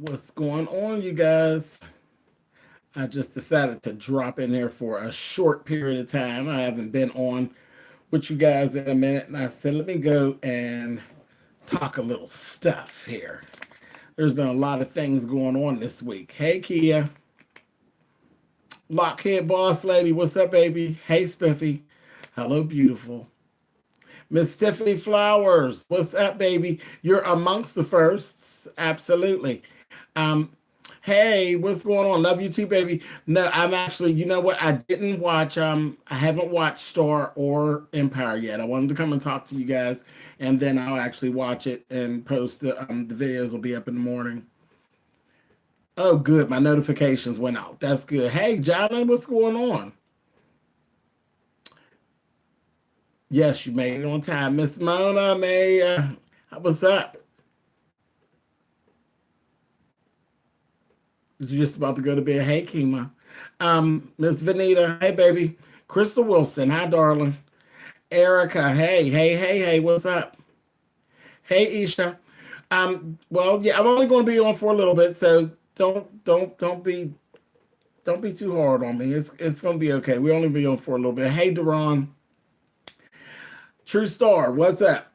What's going on, you guys? I just decided to drop in here for a short period of time. I haven't been on with you guys in a minute, and I said, let me go and talk a little stuff here. There's been a lot of things going on this week. Hey, Kia. Lockhead Boss Lady, what's up, baby? Hey, Spiffy. Hello, beautiful. Miss Tiffany Flowers, what's up, baby? You're amongst the firsts. Absolutely. Um, hey, what's going on? Love you too, baby. No, I'm actually, you know what? I didn't watch I haven't watched Star or Empire yet. I wanted to come and talk to you guys, and then I'll actually watch it and post the videos will be up in the morning. Oh, good. My notifications went out. That's good. Hey, Jalen, what's going on? Yes, you made it on time. Miss Mona, May, what's up? You just about to go to bed. Hey, Kima. Miss Vanita, hey, baby. Crystal Wilson, hi, darling. Erica, hey, what's up? Hey, Isha. Well, yeah, I'm only going to be on for a little bit, so don't be too hard on me. It's going to be okay. We only be on for a little bit. Hey, Deron. True Star, what's up?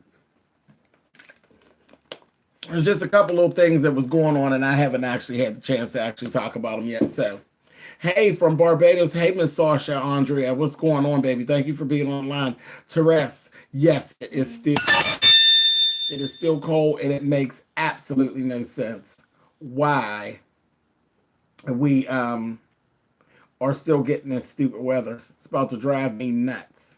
There's just a couple little things that was going on, and I haven't actually had the chance to actually talk about them yet. So, hey, from Barbados, hey, Miss Sasha Andrea, what's going on, baby? Thank you for being online. Therese, yes, it is still cold, and it makes absolutely no sense why we are still getting this stupid weather. It's about to drive me nuts.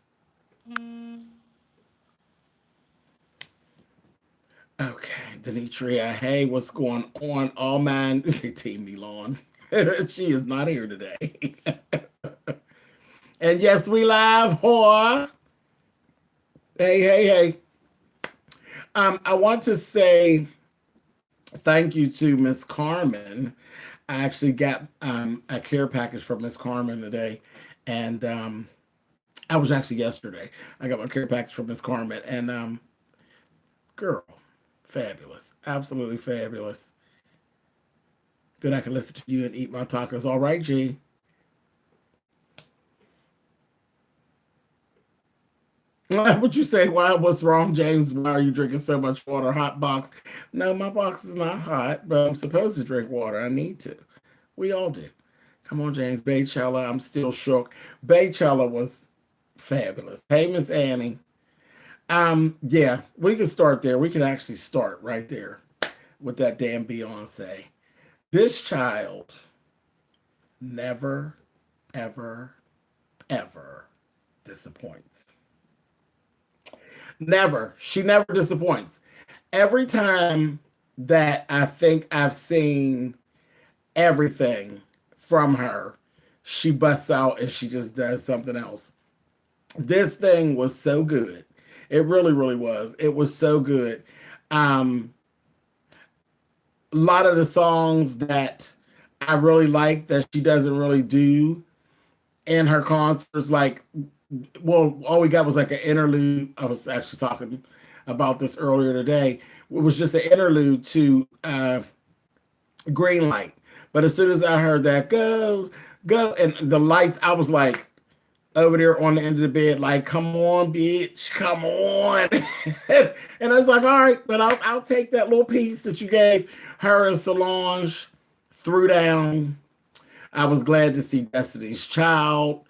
Okay, Denitria, hey, what's going on? All mine, Team Milan. She is not here today. And yes, we live, whore. Hey. I want to say thank you to Miss Carmen. I actually got a care package from Miss Carmen today, and I was actually yesterday. I got my care package from Miss Carmen, and girl, fabulous, absolutely fabulous. Good, I can listen to you and eat my tacos. All right, G. What you say? Why? What's wrong, James? Why are you drinking so much water? Hot box? No, my box is not hot, but I'm supposed to drink water. I need to. We all do. Come on, James. Beychella, I'm still shook. Beychella was fabulous. Hey, Miss Annie. Yeah, we can start there. We can actually start right there with that damn Beyonce. This child never, ever, ever disappoints. Never. She never disappoints. Every time that I think I've seen everything from her, she busts out and she just does something else. This thing was so good. It really, really was. It was so good. Um, a lot of the songs that I really like that she doesn't really do in her concerts, like, well, all we got was like an interlude. I was actually talking about this earlier today. It was just an interlude to Green Light. But as soon as I heard that go, and the lights, I was like over there on the end of the bed, like, come on, bitch, come on. And I was like, all right, but I'll take that little piece that you gave her and Solange threw down. I was glad to see Destiny's Child.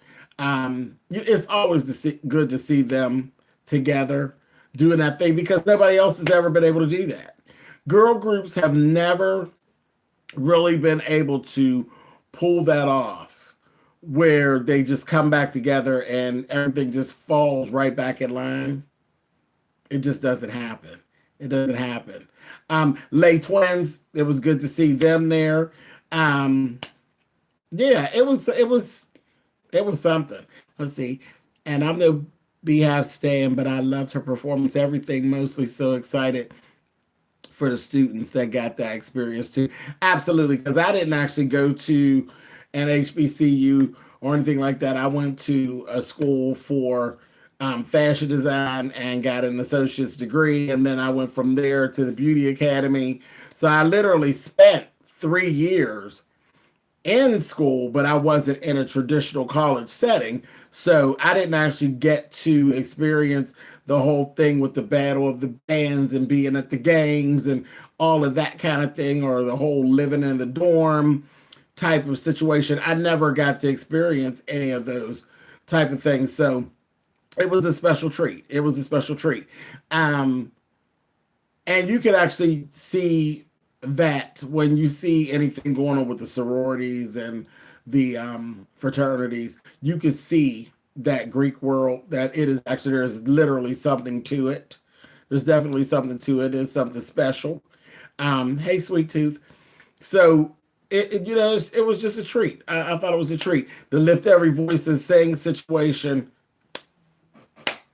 It's always good to see them together doing that thing because nobody else has ever been able to do that. Girl groups have never really been able to pull that off where they just come back together and everything just falls right back in line. It just doesn't happen. It doesn't happen. Lay Twins, it was good to see them there. Um, yeah, it was something. Let's see. And I'm the Beehive stan, but I loved her performance. Everything mostly so excited for the students that got that experience too. Absolutely, because I didn't actually go to an HBCU or anything like that. I went to a school for fashion design and got an associate's degree, and then I went from there to the beauty academy. So I literally spent 3 years in school, but I wasn't in a traditional college setting. So I didn't actually get to experience the whole thing with the battle of the bands and being at the games and all of that kind of thing, or the whole living in the dorm type of situation. I never got to experience any of those type of things. So it was a special treat. It was a special treat. Um, and you can actually see that when you see anything going on with the sororities and the fraternities, you can see that Greek world, that it is actually, there's literally something to it. There's definitely something to it. It's something special. Hey, sweet tooth. So it was just a treat. I thought it was a treat. The lift every voice and sing situation,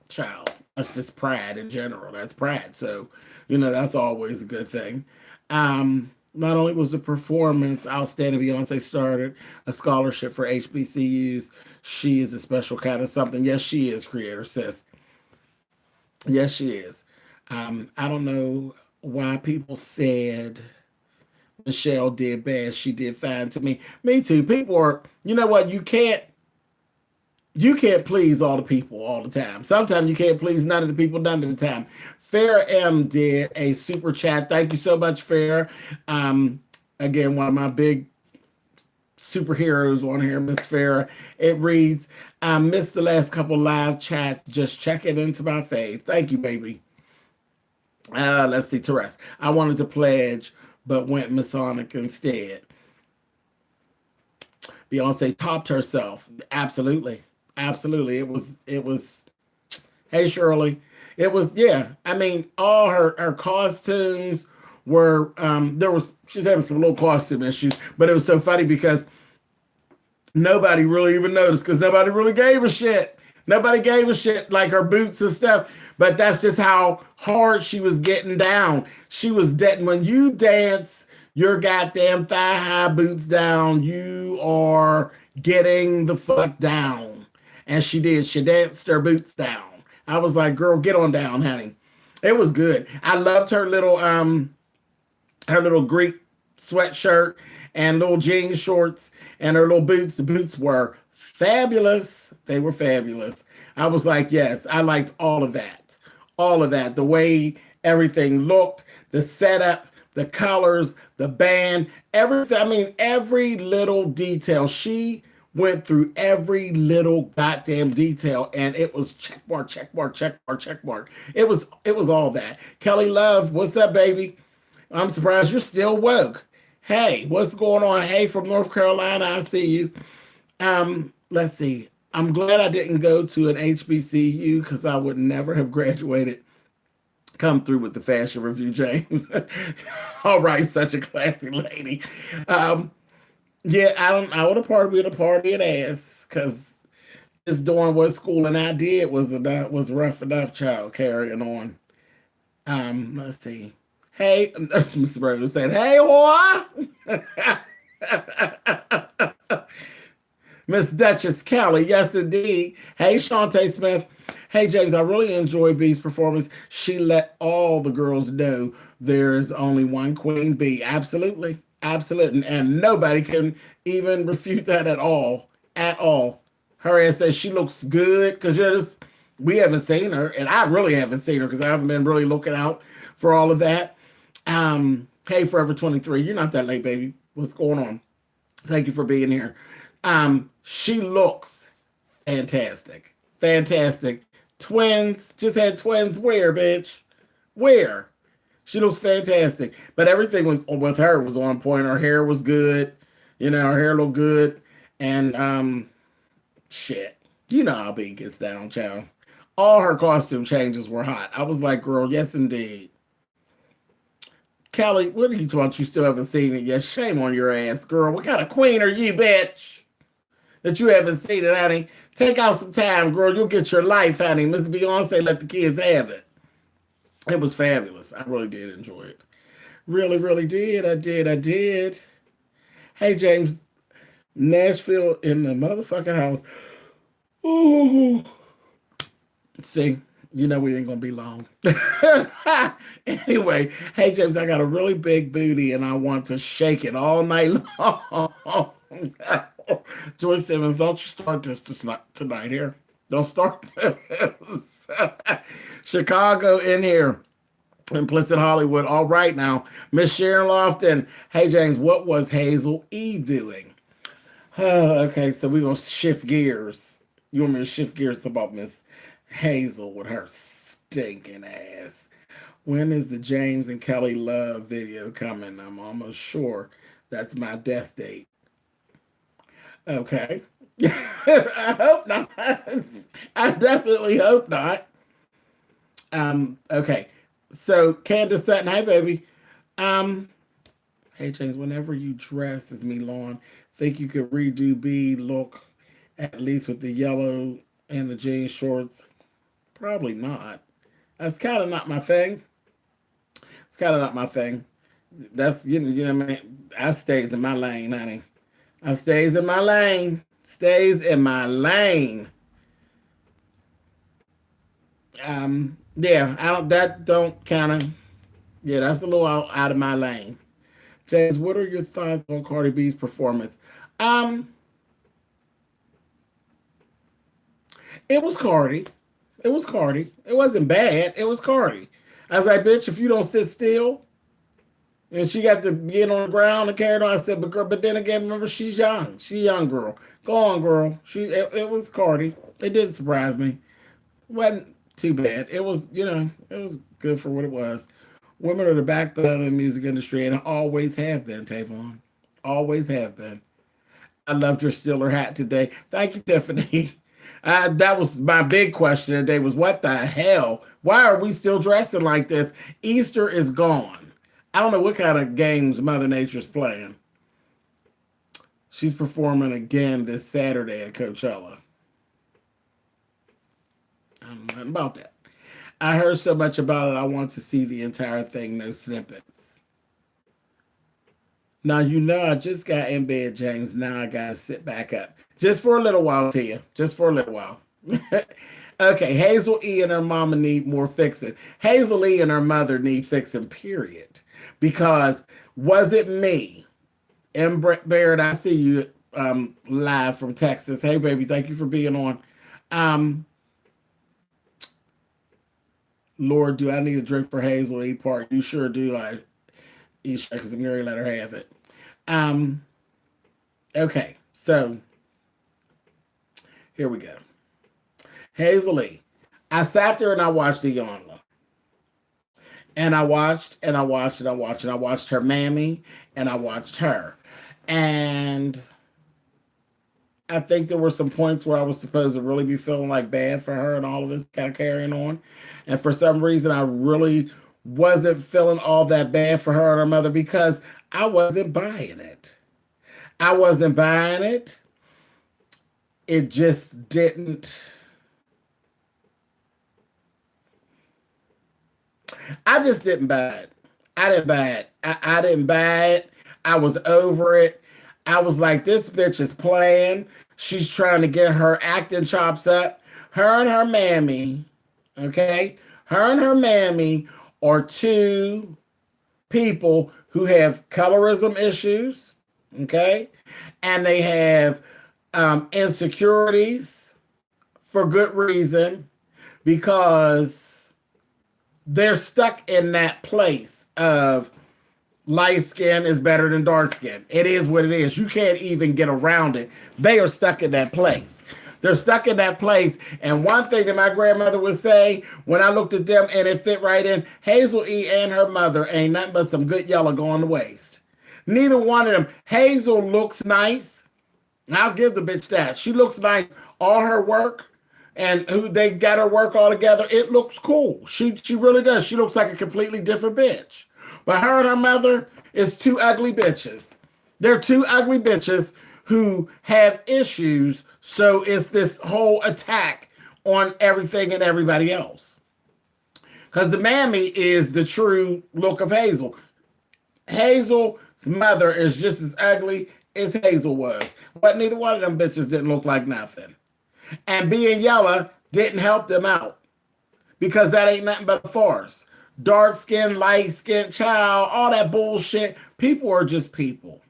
child. That's just pride in general. That's pride. So, that's always a good thing. Not only was the performance outstanding, Beyonce started a scholarship for HBCUs. She is a special kind of something. Yes, she is, creator sis. Yes, she is. I don't know why people said Michelle did bad. She did fine to me. Me too. People are, you know what? You can't please all the people all the time. Sometimes you can't please none of the people none of the time. Fair M did a super chat. Thank you so much, Fair. Again, one of my big superheroes on here, Miss Fair. It reads, I missed the last couple live chats. Just checking into my fave. Thank you, baby. Let's see, Teresa. I wanted to pledge, but went Masonic instead. Beyonce topped herself. Absolutely. Absolutely. It was hey Shirley. It was, yeah. I mean, all her costumes were she's having some little costume issues, but it was so funny because nobody really even noticed because nobody really gave a shit. Nobody gave a shit, like her boots and stuff. But that's just how hard she was getting down. She was dead. When you dance your goddamn thigh high boots down, you are getting the fuck down. And she did. She danced her boots down. I was like, girl, get on down, honey. It was good. I loved her little Greek sweatshirt and little jean shorts and her little boots. The boots were fabulous. They were fabulous. I was like, yes, I liked all of that. All of that. The way everything looked, the setup, the colors, the band, everything. I mean, every little detail. She went through every little goddamn detail, and it was check mark, check mark, check mark, check mark. It was all that. Kelly Love, what's up, baby? I'm surprised you're still woke. Hey, what's going on? Hey, from North Carolina, I see you. Let's see. I'm glad I didn't go to an HBCU because I would never have graduated. Come through with the fashion review, James. All right, such a classy lady. Yeah, I would have partied with a party and ass because just doing what schooling I did was rough enough, child, carrying on. Let's see. Hey, Mr. Burger said, hey, boy. Miss Duchess Kelly, yes indeed. Hey, Shantae Smith. Hey, James, I really enjoyed B's performance. She let all the girls know there's only one Queen Bee. Absolutely. Absolutely. And nobody can even refute that at all. At all. Her ass says she looks good because we haven't seen her, and I really haven't seen her because I haven't been really looking out for all of that. Hey, Forever 23, you're not that late, baby. What's going on? Thank you for being here. She looks fantastic. Fantastic. Twins. Just had twins where, bitch? Where? She looks fantastic. But everything was with her was on point. Her hair was good. Her hair looked good. And shit. You know how B gets down, child. All her costume changes were hot. I was like, girl, yes indeed. Kelly, what are you talking about? You still haven't seen it yet. Shame on your ass, girl. What kind of queen are you, bitch? That you haven't seen it, honey. Take out some time, girl. You'll get your life, honey. Miss Beyonce let the kids have it. It was fabulous. I really did enjoy it. Really, really did. I did. Hey, James. Nashville in the motherfucking house. Ooh. See, You know we ain't gonna be long. Anyway, hey James, I got a really big booty and I want to shake it all night long. Joyce Simmons, don't you start this tonight here. Don't start this. Chicago in here. Implicit Hollywood. All right now. Miss Sharon Lofton. Hey James, what was Hazel E doing? Okay, so we're gonna shift gears. You want me to shift gears about Miss Hazel with her stinking ass? When is the James and Kelly Love video coming? I'm almost sure that's my death date. Okay. I hope not. I definitely hope not. Okay. So Candace Sutton, hi baby. Um, hey James, whenever you dress as me lawn, think you could redo B look at least with the yellow and the jean shorts? Probably not. That's kind of not my thing. It's kind of not my thing. That's you know what I mean. I stays in my lane, honey. I stays in my lane. Stays in my lane. Yeah, I don't. That don't kind of. Yeah, that's a little out of my lane. James, what are your thoughts on Cardi B's performance? Um, it was Cardi. It was Cardi. It wasn't bad. It was Cardi. I was like, bitch, if you don't sit still, and she got to get on the ground and carry on. I said, but girl, but then again, remember, she's young. She a young girl. Go on, girl. It was Cardi. It didn't surprise me. Wasn't too bad. It was, it was good for what it was. Women are the backbone of the music industry and always have been, Tavon. Always have been. I loved your Steeler hat today. Thank you, Tiffany. That was my big question today was, what the hell? Why are we still dressing like this? Easter is gone. I don't know what kind of games Mother Nature's playing. She's performing again this Saturday at Coachella. I don't know nothing about that. I heard so much about it, I want to see the entire thing, no snippets. Now, I just got in bed, James. Now I got to sit back up. Just for a little while, Tia. Just for a little while. Okay, Hazel E and her mama need more fixing. Hazel E and her mother need fixing, period. Because was it me? M. Barrett, I see you live from Texas. Hey, baby, thank you for being on. Lord, do I need a drink for Hazel E Park? You sure do. Because Mary let her have it. Okay, so here we go. Hazel E. I sat there and I watched the Yonla. And I watched and I watched and I watched and I watched her mammy and I watched her. And I think there were some points where I was supposed to really be feeling like bad for her and all of this kind of carrying on. And for some reason, I really wasn't feeling all that bad for her and her mother because I wasn't buying it. I wasn't buying it. It just didn't. I just didn't buy it. I didn't buy it. I didn't buy it. I was over it. I was like, this bitch is playing. She's trying to get her acting chops up. Her and her mammy, okay? Her and her mammy are two people who have colorism issues, okay? And they have insecurities for good reason because they're stuck in that place of light skin is better than dark skin. It is what it is. You can't even get around it. They are stuck in that place. They're stuck in that place. And one thing that my grandmother would say when I looked at them and it fit right in, Hazel E and her mother ain't nothing but some good yellow going to waste. Neither one of them. Hazel looks nice. I'll give the bitch that. She looks nice. All her work and who they got her work all together, it looks cool. She really does. She looks like a completely different bitch. But her and her mother is two ugly bitches. They're two ugly bitches who have issues. So it's this whole attack on everything and everybody else. Because the mammy is the true look of Hazel. Hazel's mother is just as ugly as Hazel was. But neither one of them bitches didn't look like nothing. And being yellow didn't help them out. because that ain't nothing but a farce. Dark skin, light skin, child, all that bullshit. People are just people.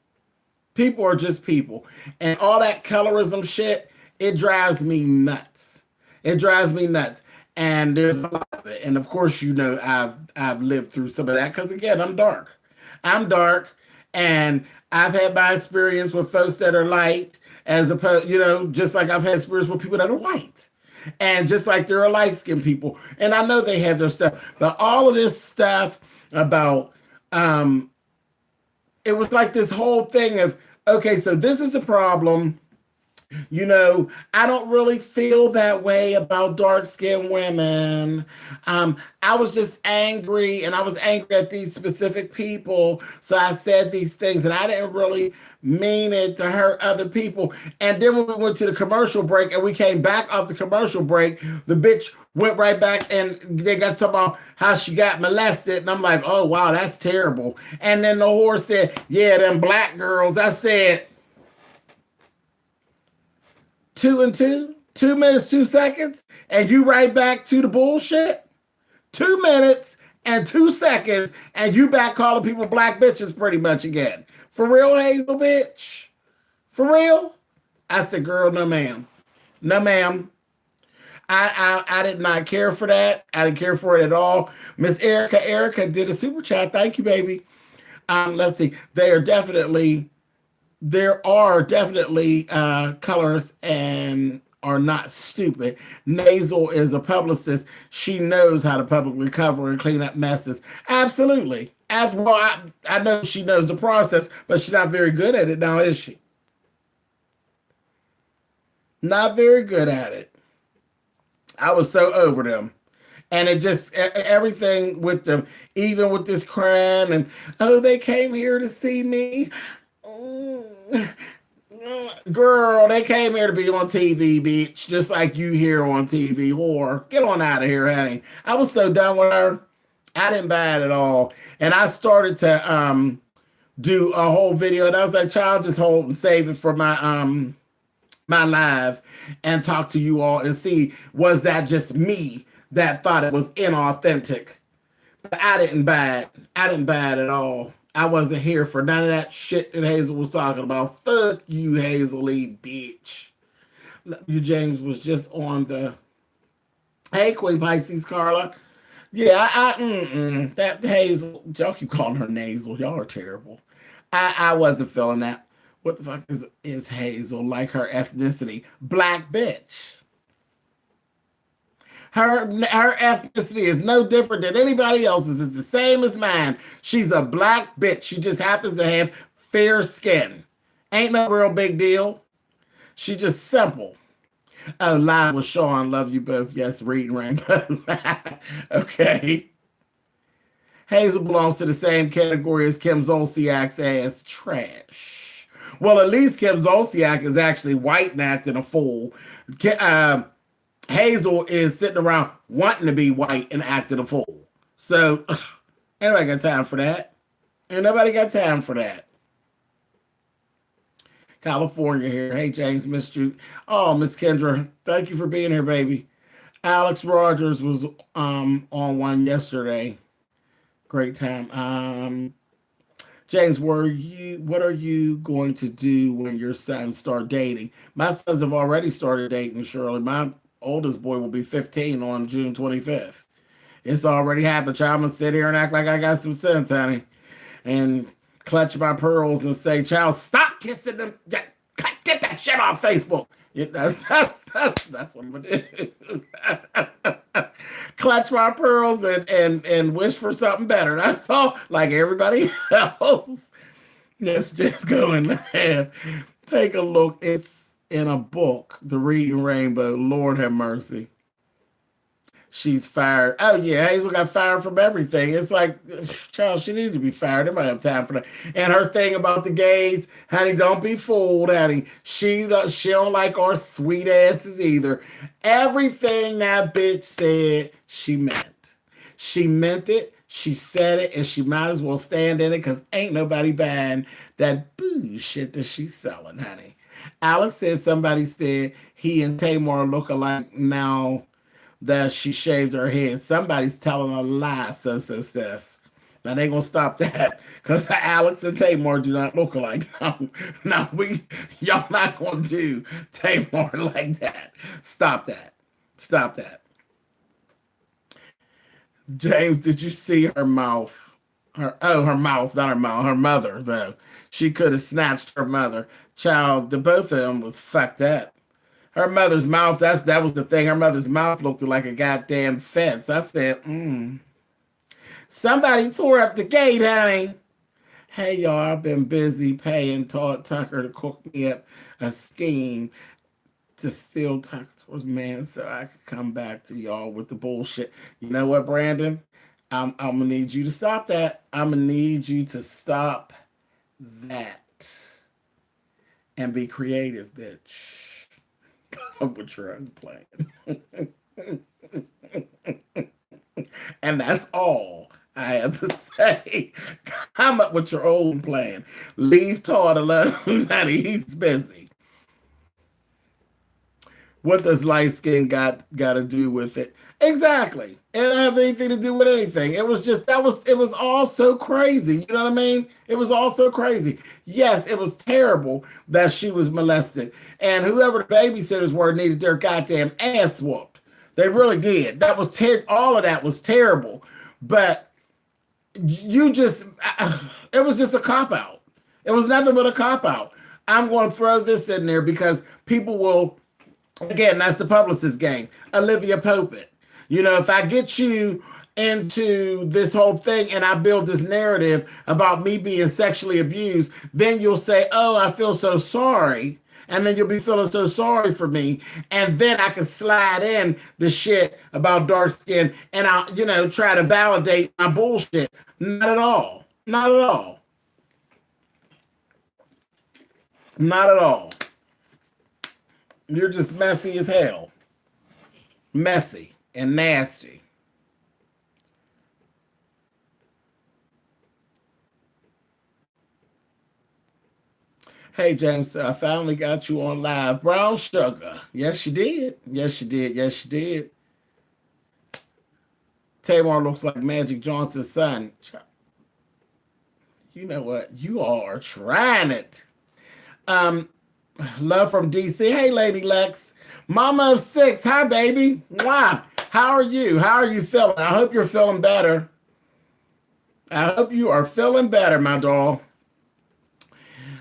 People are just people. And all that colorism shit, it drives me nuts. It drives me nuts. And there's a lot of it. And of course, you know, I've lived through some of that because again, I'm dark. I'm dark and I've had my experience with folks that are light as opposed, you know, just like I've had experience with people that are white. And just like there are light skinned people. And I know they have their stuff. But all of this stuff about it was like this whole thing of, okay, so this is the problem. You know, I don't really feel that way about dark skinned women. I was just angry and I was angry at these specific people. So I said these things and I didn't really mean it to hurt other people. And then when we went to the commercial break and we came back off the commercial break, the bitch went right back and they got talking about how she got molested. And I'm like, oh, wow, that's terrible. And then the whore said, yeah, them black girls. I said, 2 and 2, 2 minutes, 2 seconds, and you right back to the bullshit. 2 minutes and 2 seconds, and you back calling people black bitches pretty much again. For real, Hazel, bitch? For real? I said, girl, no ma'am. No ma'am. I did not care for that. I didn't care for it at all. Miss Erica did a super chat. Thank you, baby. Let's see. There are definitely colors and are not stupid. Nasal is a publicist. She knows how to publicly cover and clean up messes. Absolutely. As well, I know she knows the process, but she's not very good at it now, is she? Not very good at it. I was so over them. And it just, everything with them, even with this crying and, oh, they came here to see me. Girl, they came here to be on TV, bitch, just like you here on TV. Whore, get on out of here, honey. I was so done with her. I didn't buy it at all. And I started to do a whole video, and I was like, child, just hold and save it for my my live and talk to you all and see, was that just me that thought it was inauthentic? But I didn't buy it. I didn't buy it at all. I wasn't here for none of that shit that Hazel was talking about. Fuck you, Hazel E, bitch. You, James, was just on the... Hey, Queen Pisces, Carla. Yeah, that Hazel... Y'all keep calling her Nasal. Y'all are terrible. I wasn't feeling that. What the fuck is Hazel? Like her ethnicity? Black bitch. Her ethnicity is no different than anybody else's. It's the same as mine. She's a black bitch. She just happens to have fair skin. Ain't no real big deal. She just simple. Oh, live with Sean. Love you both. Yes, reading rainbow. Okay. Hazel belongs to the same category as Kim Zolciak's ass trash. Well, at least Kim Zolciak is actually white and acting a fool. Hazel is sitting around wanting to be white and acting a fool. So, anybody got time for that? Ain't nobody got time for that. California here. Hey, James, missed you. Oh, Miss Kendra, thank you for being here, baby. Alex Rogers was on one yesterday. Great time. James, what are you going to do when your sons start dating? My sons have already started dating, Shirley. My oldest boy will be 15 on June 25th. It's already happened. Child, I'm going to sit here and act like I got some sense, honey. And clutch my pearls and say, child, stop kissing them. Get that shit off Facebook. Yeah, that's what I'm going to do. Clutch my pearls and wish for something better. That's all. Like everybody else. Let's just go and laugh. Take a look. It's in a book, The Reading Rainbow. Lord have mercy. She's fired. Oh, yeah, Hazel got fired from everything. It's like, child, she needed to be fired. They might have time for that. And her thing about the gays, honey, don't be fooled, honey. She don't like our sweet asses either. Everything that bitch said, she meant. She meant it. She said it, and she might as well stand in it because ain't nobody buying that bullshit that she's selling, honey. Alex said somebody said he and Tamar look alike now. that she shaved her head. Somebody's telling a lie, so Steph. Now they gonna stop that because Alex and Tamar do not look alike. No, no, y'all not gonna do Tamar like that. Stop that. Stop that. James, did you see her mouth? Her mouth, not her mouth, her mother, though. She could have snatched her mother. Child, the both of them was fucked up. Her mother's mouth, that was the thing. Her mother's mouth looked like a goddamn fence. I said, somebody tore up the gate, honey. Hey, y'all, I've been busy paying Todd Tucker to cook me up a scheme to steal Tucker's man so I could come back to y'all with the bullshit. You know what, Brandon? I'm going to need you to stop that. I'm going to need you to stop that and be creative, bitch. Come with your own plan. And that's all I have to say. Come up with your own plan. Leave Todd alone, honey. He's busy. What does light skin got to do with it? Exactly. It didn't have anything to do with anything. It was just it was all so crazy. You know what I mean? It was all so crazy. Yes, it was terrible that she was molested. And whoever the babysitters were needed their goddamn ass whooped. They really did. That was all of that was terrible. But it was just a cop-out. It was nothing but a cop-out. I'm going to throw this in there because people will, again, that's the publicist game. Olivia Pope it. You know, if I get you into this whole thing and I build this narrative about me being sexually abused, then you'll say, oh, I feel so sorry. And then you'll be feeling so sorry for me. And then I can slide in the shit about dark skin and I'll, try to validate my bullshit. Not at all. Not at all. Not at all. You're just messy as hell. Messy and nasty. Hey, James, I finally got you on live. Brown sugar. Yes, you did. Yes, you did. Yes, you did. Tamar looks like Magic Johnson's son. You know what? You all are trying it. Love from DC. Hey, Lady Lex. Mama of 6. Hi, baby. Wow. How are you? How are you feeling? I hope you're feeling better. I hope you are feeling better, my doll.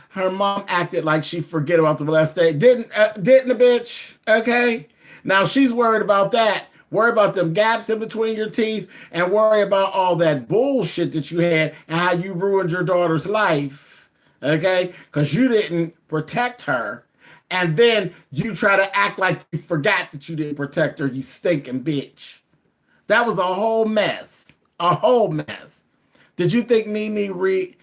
Her mom acted like she forget about the molestation. Didn't the bitch? Okay. Now she's worried about that. Worry about them gaps in between your teeth and worry about all that bullshit that you had and how you ruined your daughter's life. Okay? Because you didn't protect her. And then you try to act like you forgot that you didn't protect her, you stinking bitch. That was a whole mess. A whole mess. Did you think Nene read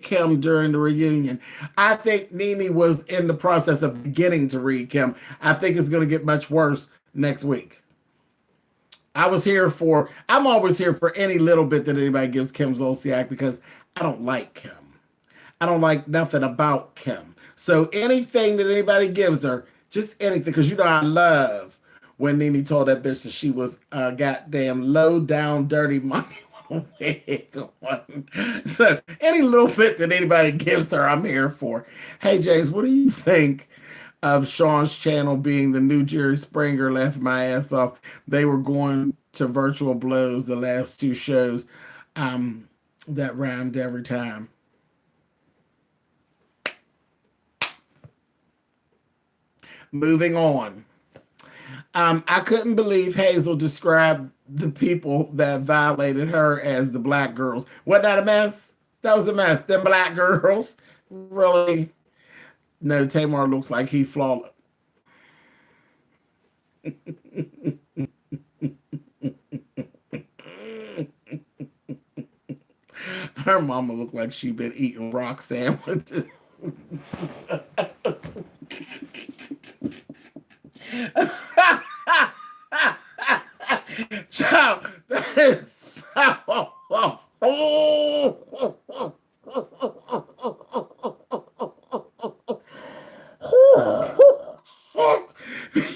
Kim during the reunion? I think Nene was in the process of beginning to read Kim. I think it's going to get much worse next week. I'm always here for any little bit that anybody gives Kim Zolciak because I don't like Kim. I don't like nothing about Kim. So anything that anybody gives her, just anything, because I love when Nene told that bitch that she was a goddamn low down dirty monkey. So any little bit that anybody gives her, I'm here for. Hey James, what do you think of Sean's channel being the new Jerry Springer? Left my ass off. They were going to virtual blows the last 2 shows. That rhymed every time. Moving on. I couldn't believe Hazel described the people that violated her as the black girls. Wasn't that a mess? That was a mess. Them black girls. Really? No, Tamar looks like he flawless. Her mama looked like she been eating rock sandwiches. Child, that is so.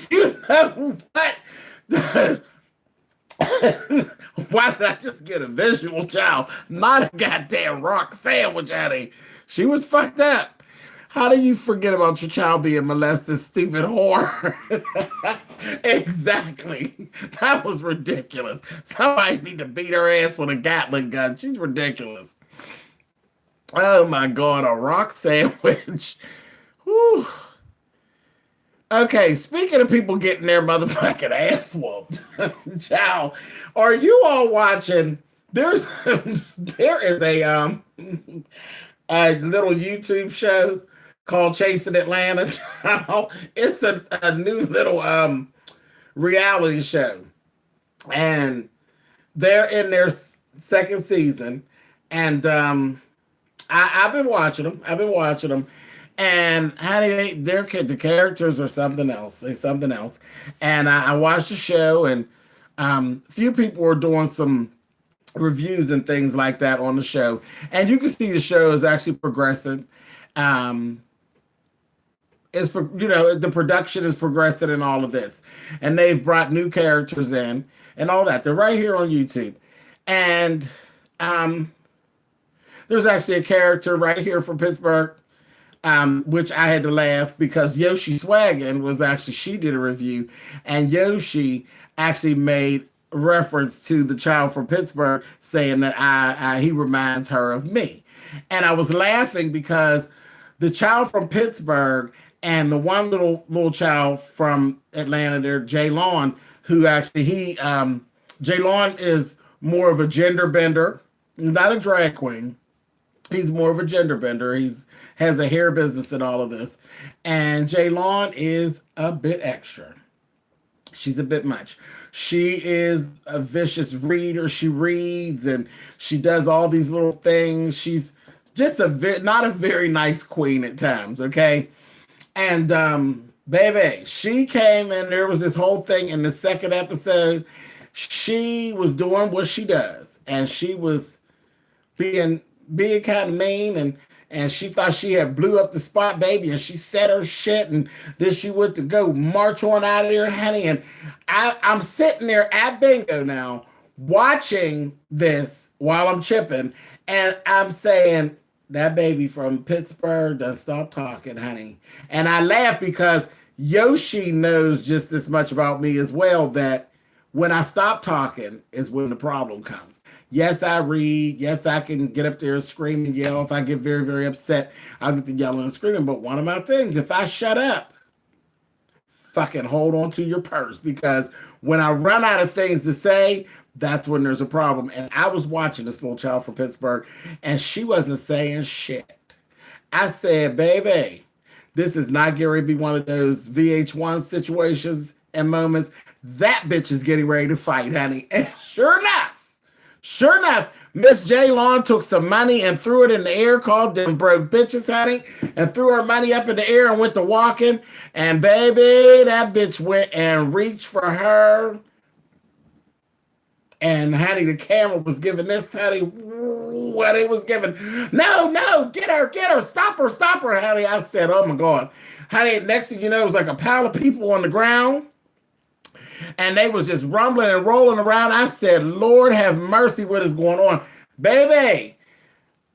You know what? Why did I just get a visual, child? Not a goddamn rock sandwich, Eddie. She was fucked up. How do you forget about your child being molested, stupid whore? Exactly. That was ridiculous. Somebody need to beat her ass with a Gatling gun. She's ridiculous. Oh my God, a rock sandwich. Whew. Okay, speaking of people getting their motherfucking ass whooped, child, are you all watching? There is a little YouTube show called Chasing Atlanta. Child. It's a new little reality show, and they're in their second season, and I've been watching them. And the characters are something else. They something else. And I watched the show, and a few people were doing some reviews and things like that on the show. And you can see the show is actually progressing. The production is progressing in all of this. And they've brought new characters in and all that. They're right here on YouTube. And there's actually a character right here from Pittsburgh, which I had to laugh because Yoshi Swaggin was actually, she did a review, and Yoshi actually made reference to the child from Pittsburgh, saying that he reminds her of me. And I was laughing because the child from Pittsburgh and the one little child from Atlanta there, Jaylon, who actually Jaylon is more of a gender bender, not a drag queen. He's more of a gender bender. Has a hair business and all of this. And Jaylon is a bit extra. She's a bit much. She is a vicious reader. She reads and she does all these little things. She's just not a very nice queen at times, okay? And baby, she came and there was this whole thing in the second episode. She was doing what she does. And she was being kind of mean, and she thought she had blew up the spot, baby, and she said her shit, and then she went to go march on out of there, honey. And I'm sitting there at bingo now watching this while I'm chipping, and I'm saying, that baby from Pittsburgh done stop talking, honey. And I laugh because Yoshi knows just as much about me as well, that when I stop talking is when the problem comes. Yes, I read. Yes, I can get up there and scream and yell. If I get very, very upset, I'll get to yelling and screaming. But one of my things, if I shut up, fucking hold on to your purse. Because when I run out of things to say, that's when there's a problem. And I was watching this little child from Pittsburgh, and she wasn't saying shit. I said, baby, this is not going to be one of those VH1 situations and moments. That bitch is getting ready to fight, honey. And sure enough, Miss Jaylon took some money and threw it in the air, called them broke bitches, honey, and threw her money up in the air and went to walking. And baby, that bitch went and reached for her. And honey, the camera was giving this, honey, what it was giving. No, get her, stop her, honey. I said, oh my God. Honey, next thing you know, it was like a pile of people on the ground. And they was just rumbling and rolling around. I said, Lord have mercy, what is going on? Baby,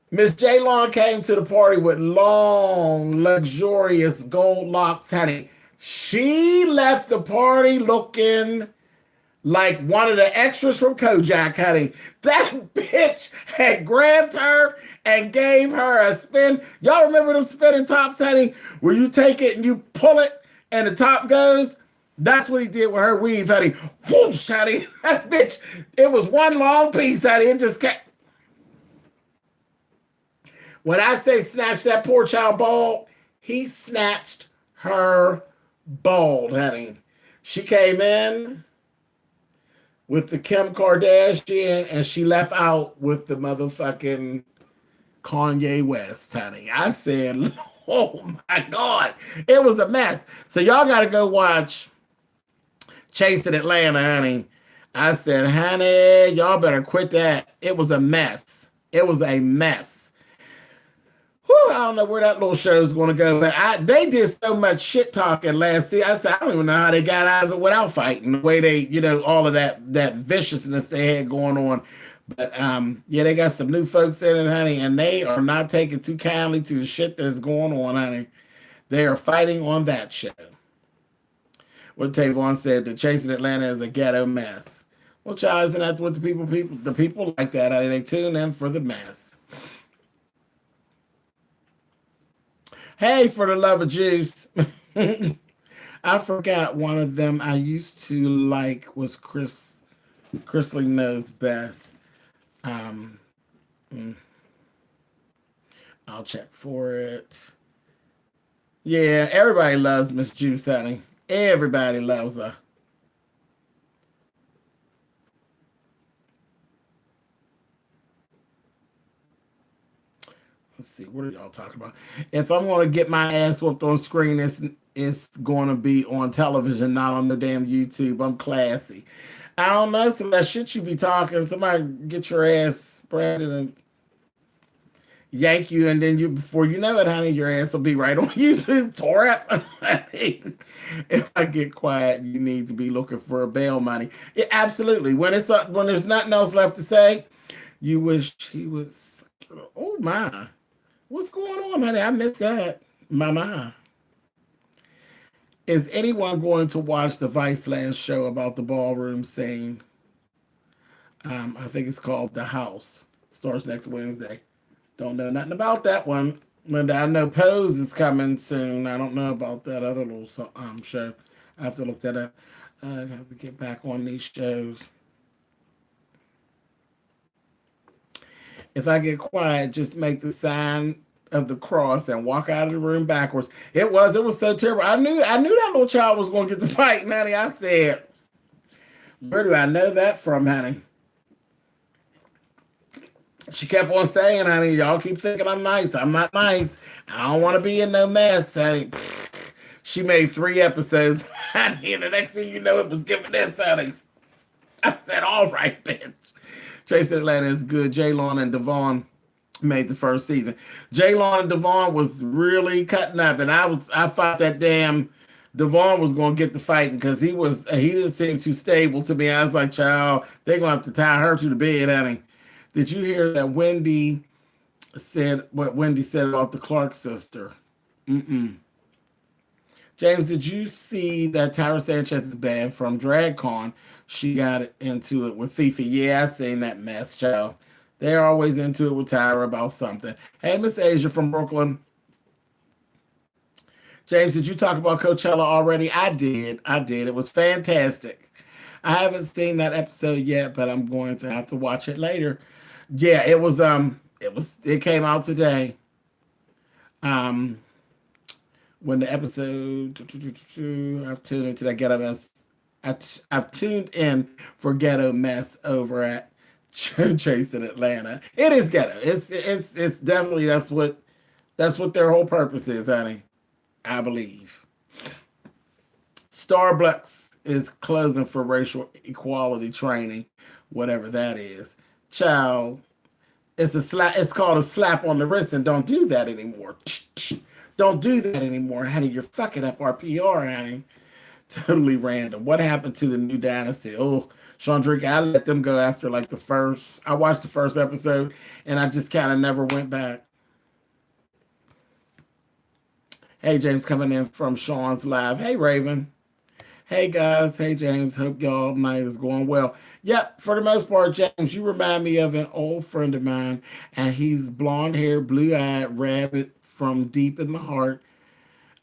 Miss Jaylon came to the party with long, luxurious gold locks, honey. She left the party looking like one of the extras from Kojak, honey. That bitch had grabbed her and gave her a spin. Y'all remember them spinning tops, honey? Where you take it and you pull it and the top goes? That's what he did with her weave, honey. Whoosh, honey. That bitch, it was one long piece, honey. It just kept. When I say snatch that poor child bald, he snatched her bald, honey. She came in with the Kim Kardashian and she left out with the motherfucking Kanye West, honey. I said, oh my God, it was a mess. So y'all got to go watch Chasing Atlanta, honey. I said, honey, y'all better quit that. It was a mess. It was a mess. Whew, I don't know where that little show's going to go, but they did so much shit talking last season. I said, I don't even know how they got out of it without fighting. The way they, all of that viciousness they had going on. But yeah, they got some new folks in it, honey, and they are not taking too kindly to the shit that's going on, honey. They are fighting on that show. What Tavon said, the Chasing Atlanta is a ghetto mess. Well, child, isn't that what the people like that? Honey? They tune in for the mess. Hey, for the love of juice. I forgot one of them I used to like was Chrisley Knows Best. Um, mm, I'll check for it. Yeah, everybody loves Miss Juice, honey. Everybody loves her. Let's see, what are y'all talking about? If I'm going to get my ass whooped on screen, it's going to be on television, not on the damn YouTube. I'm classy. I don't know, some of that shit you be talking. Somebody get your ass spread and yank you, and then before you know it, honey, your ass will be right on YouTube, tore up. If I get quiet, you need to be looking for a bail money. Yeah, absolutely. When there's nothing else left to say, you wish he was. Oh my, what's going on, honey? I missed that. My. Is anyone going to watch the Viceland show about the ballroom scene? I think it's called The House. Starts next Wednesday. Don't know nothing about that one. Linda, I know Pose is coming soon. I don't know about that other little show. I have to look that up. I have to get back on these shows. If I get quiet, just make the sign of the cross and walk out of the room backwards. It was so terrible. I knew that little child was going to get the fight, honey. I said, where do I know that from, honey? She kept on saying, honey, y'all keep thinking I'm nice. I'm not nice. I don't want to be in no mess, honey. She made 3 episodes, honey, and the next thing you know, it was giving this, honey. I said, all right, bitch. Chasing Atlanta is good. J-Lon and Devon made the first season. J-Lon and Devon was really cutting up, and I thought that damn Devon was going to get the fighting because he didn't seem too stable to me. I was like, child, they're going to have to tie her to the bed, honey. Did you hear that Wendy said what Wendy said about the Clark sister? Mm-mm. James, did you see that Tyra Sanchez is banned from DragCon? She got into it with Fifi. Yeah, I seen that mess, child. They're always into it with Tyra about something. Hey, Miss Asia from Brooklyn. James, did you talk about Coachella already? I did. I did. It was fantastic. I haven't seen that episode yet, but I'm going to have to watch it later. Yeah, it came out today. Um when the episode I've tuned into that ghetto mess. I've tuned in for ghetto mess over at Chase in Atlanta. It is ghetto. It's definitely that's what their whole purpose is, honey. I believe. Starbucks is closing for racial equality training, whatever that is. Child, it's a slap. It's called a slap on the wrist, and don't do that anymore. Don't do that anymore, honey. You're fucking up our PR, honey. Totally random. What happened to the new dynasty? Oh, Chandrika, I let them go after like the first. I watched the first episode, and I just kind of never went back. Hey, James, coming in from Sean's live. Hey, Raven. Hey, guys. Hey, James. Hope y'all night is going well. Yep, for the most part, James, you remind me of an old friend of mine, and he's blonde hair, blue eyed, rabbit from deep in the heart.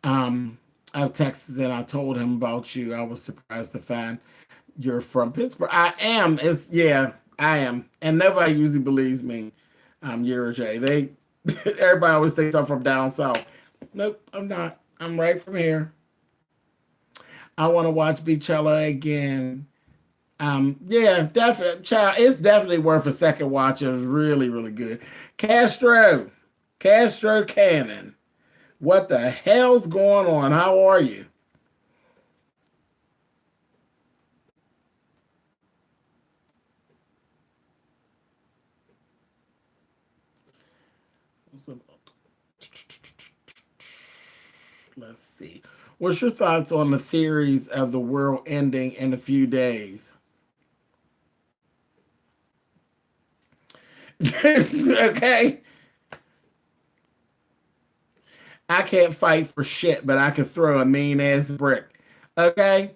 I've texted and I told him about you. I was surprised to find you're from Pittsburgh. I am. Yeah, I am. And nobody usually believes me. I'm J. Everybody always thinks I'm from down south. Nope, I'm not. I'm right from here. I want to watch Beychella again. Yeah, definitely, child. It's definitely worth a second watch. It was really, really good. Castro Cannon. What the hell's going on? How are you? Let's see. What's your thoughts on the theories of the world ending in a few days? Okay. I can't fight for shit, but I can throw a mean ass brick. Okay.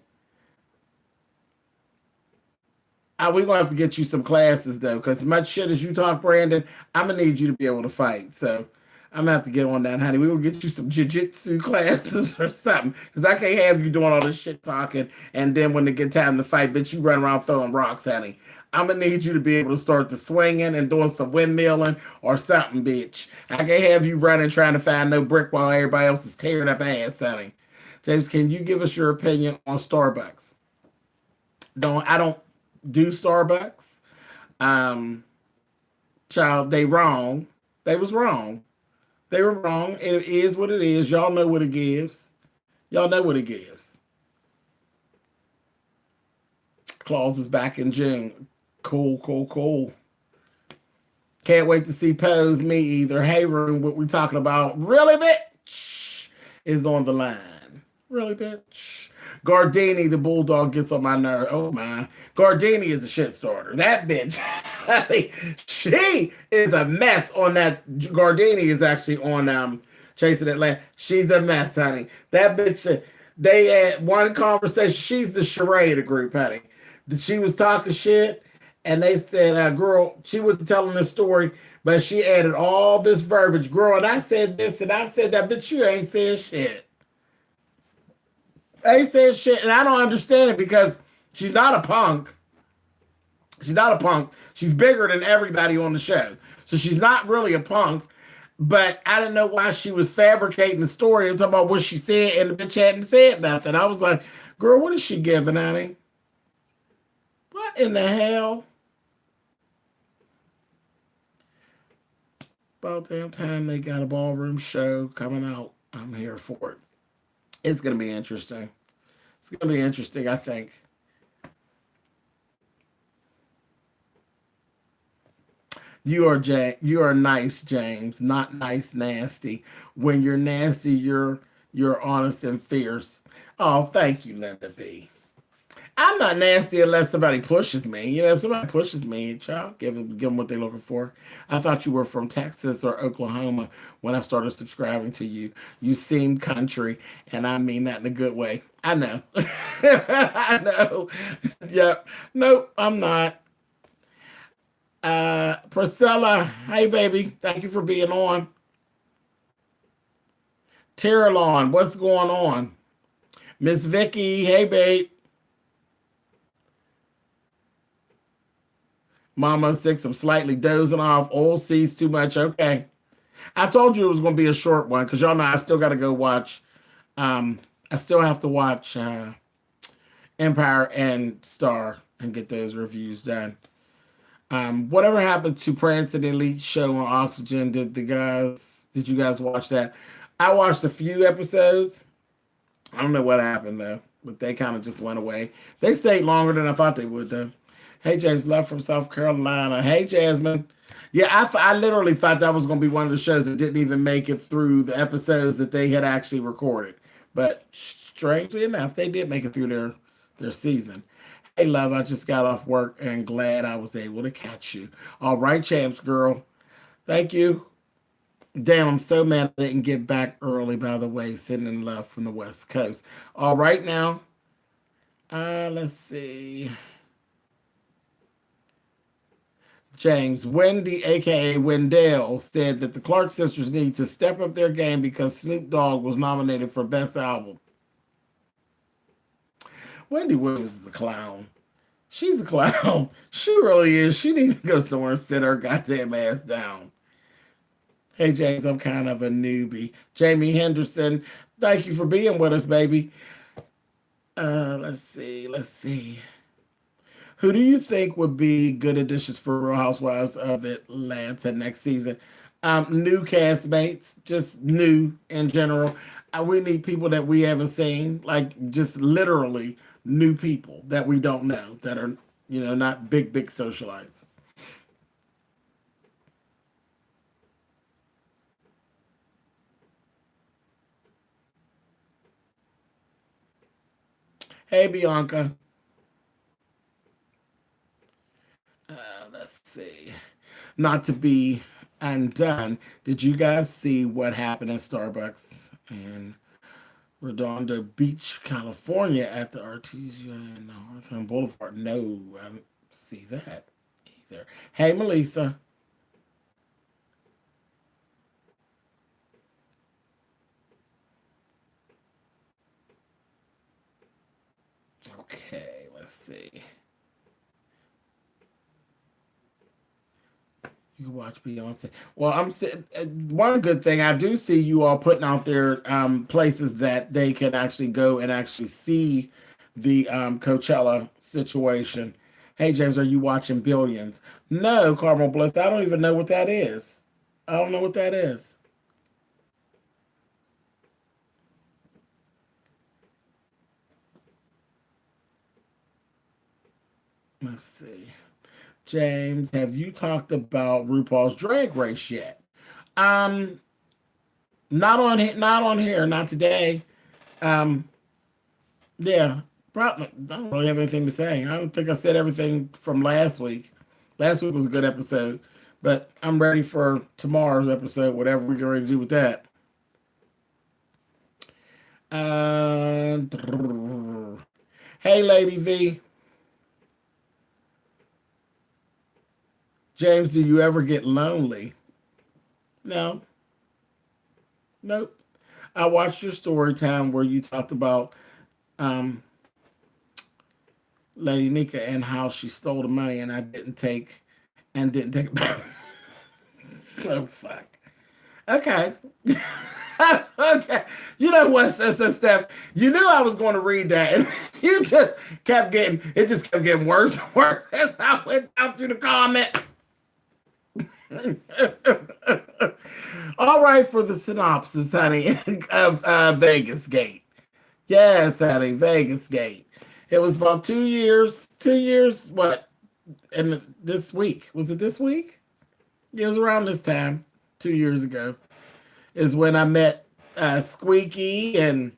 We're gonna have to get you some classes though, because as much shit as you talk, Brandon, I'm gonna need you to be able to fight. So I'm gonna have to get on that, honey. We will get you some jiu-jitsu classes or something. Because I can't have you doing all this shit talking and then when they get time to fight, bitch, you run around throwing rocks, honey. I'm gonna need you to be able to start the swinging and doing some windmilling or something, bitch. I can't have you running trying to find no brick while everybody else is tearing up ass, honey. James, can you give us your opinion on Starbucks? I don't do Starbucks. Um, Child, they wrong. They was wrong. They were wrong. It is what it is. Y'all know what it gives. Y'all know what it gives. Claus is back in June. Cool, cool, cool. Can't wait to see Pose. Me either. Hey, room, what we talking about? Really, bitch? Is on the line. Really, bitch? Gardini, the bulldog, gets on my nerve. Oh my. Gardini is a shit starter. That bitch. She is a mess on that. Gardini is actually on Chasing Atlanta. She's a mess, honey. That bitch, they had one conversation. She's the charade of the group, honey. She was talking shit, and they said, girl, she was telling this story, but she added all this verbiage. Girl, and I said this, and I said that, but you ain't said shit. They said shit, and I don't understand it because she's not a punk. She's not a punk. She's bigger than everybody on the show. So she's not really a punk. But I didn't know why she was fabricating the story and talking about what she said, and the bitch hadn't said nothing. I was like, girl, what is she giving, honey? What in the hell? About damn time they got a ballroom show coming out. I'm here for it. It's going to be interesting. It's going to be interesting, I think. You are nice, James, not nice nasty. When you're nasty, you're honest and fierce. Oh, thank you, Linda B. I'm not nasty unless somebody pushes me. You know, if somebody pushes me, child, give them what they're looking for. I thought you were from Texas or Oklahoma when I started subscribing to you. You seem country, and I mean that in a good way. I know. I know. Yep. Nope, I'm not. Priscilla, hey baby, thank you for being on. Terralon, what's going on? Miss Vicky, hey babe. Mama Six, I'm slightly dozing off. Old sees too much. Okay. I told you it was gonna be a short one because y'all know I still gotta go watch. Um, I still have to watch Empire and Star and get those reviews done. Whatever happened to Prince and Elite show on Oxygen? Did you guys watch that? I watched a few episodes. I don't know what happened though, but they kind of just went away. They stayed longer than I thought they would though. Hey James, love from South Carolina. Hey Jasmine. Yeah, I literally thought that was going to be one of the shows that didn't even make it through the episodes that they had actually recorded. But strangely enough, they did make it through their season. Hey, love, I just got off work and glad I was able to catch you. All right, champs, girl. Thank you. Damn, I'm so mad I didn't get back early, by the way, sending love from the West Coast. All right, now. Let's see. James, Wendy, aka Wendell, said that the Clark sisters need to step up their game because Snoop Dogg was nominated for Best Album. Wendy Williams is a clown. She's a clown. She really is. She needs to go somewhere and sit her goddamn ass down. Hey, James, I'm kind of a newbie. Jamie Henderson, thank you for being with us, baby. Let's see. Let's see. Who do you think would be good additions for Real Housewives of Atlanta next season? New castmates, just new in general. We need people that we haven't seen, like just literally new people that we don't know that are, not big socialites. Hey, Bianca. Let's see. Not to be undone. Did you guys see what happened at Starbucks in Redondo Beach, California at the Artesia and Hawthorne Boulevard? No, I didn't see that either. Hey, Melissa. Okay, let's see. You can watch Beyonce. Well, one good thing I do see you all putting out there places that they can actually go and actually see the Coachella situation. Hey James, are you watching Billions? No, Carmel Bliss. I don't even know what that is. I don't know what that is. Let's see. James, have you talked about RuPaul's Drag Race yet? Um, not on here, not today. Um, Yeah, probably. I don't really have anything to say. I don't think I said everything from last week. Last week was a good episode, but I'm ready for tomorrow's episode, whatever we're going to do with that. Uh, hey, Lady V. James, do you ever get lonely? No, nope. I watched your story time where you talked about um, Lady Nika and how she stole the money, and I didn't take it back. Oh, fuck. Okay. Okay. You know what, Sister Steph? You knew I was going to read that, and you just it just kept getting worse and worse as I went down through the comment. All right, for the synopsis, honey, of Vegas Gate. Yes, honey, Vegas Gate. It was about 2 years. 2 years, what? And this week. Was it this week? It was around this time, 2 years ago, is when I met Squeaky and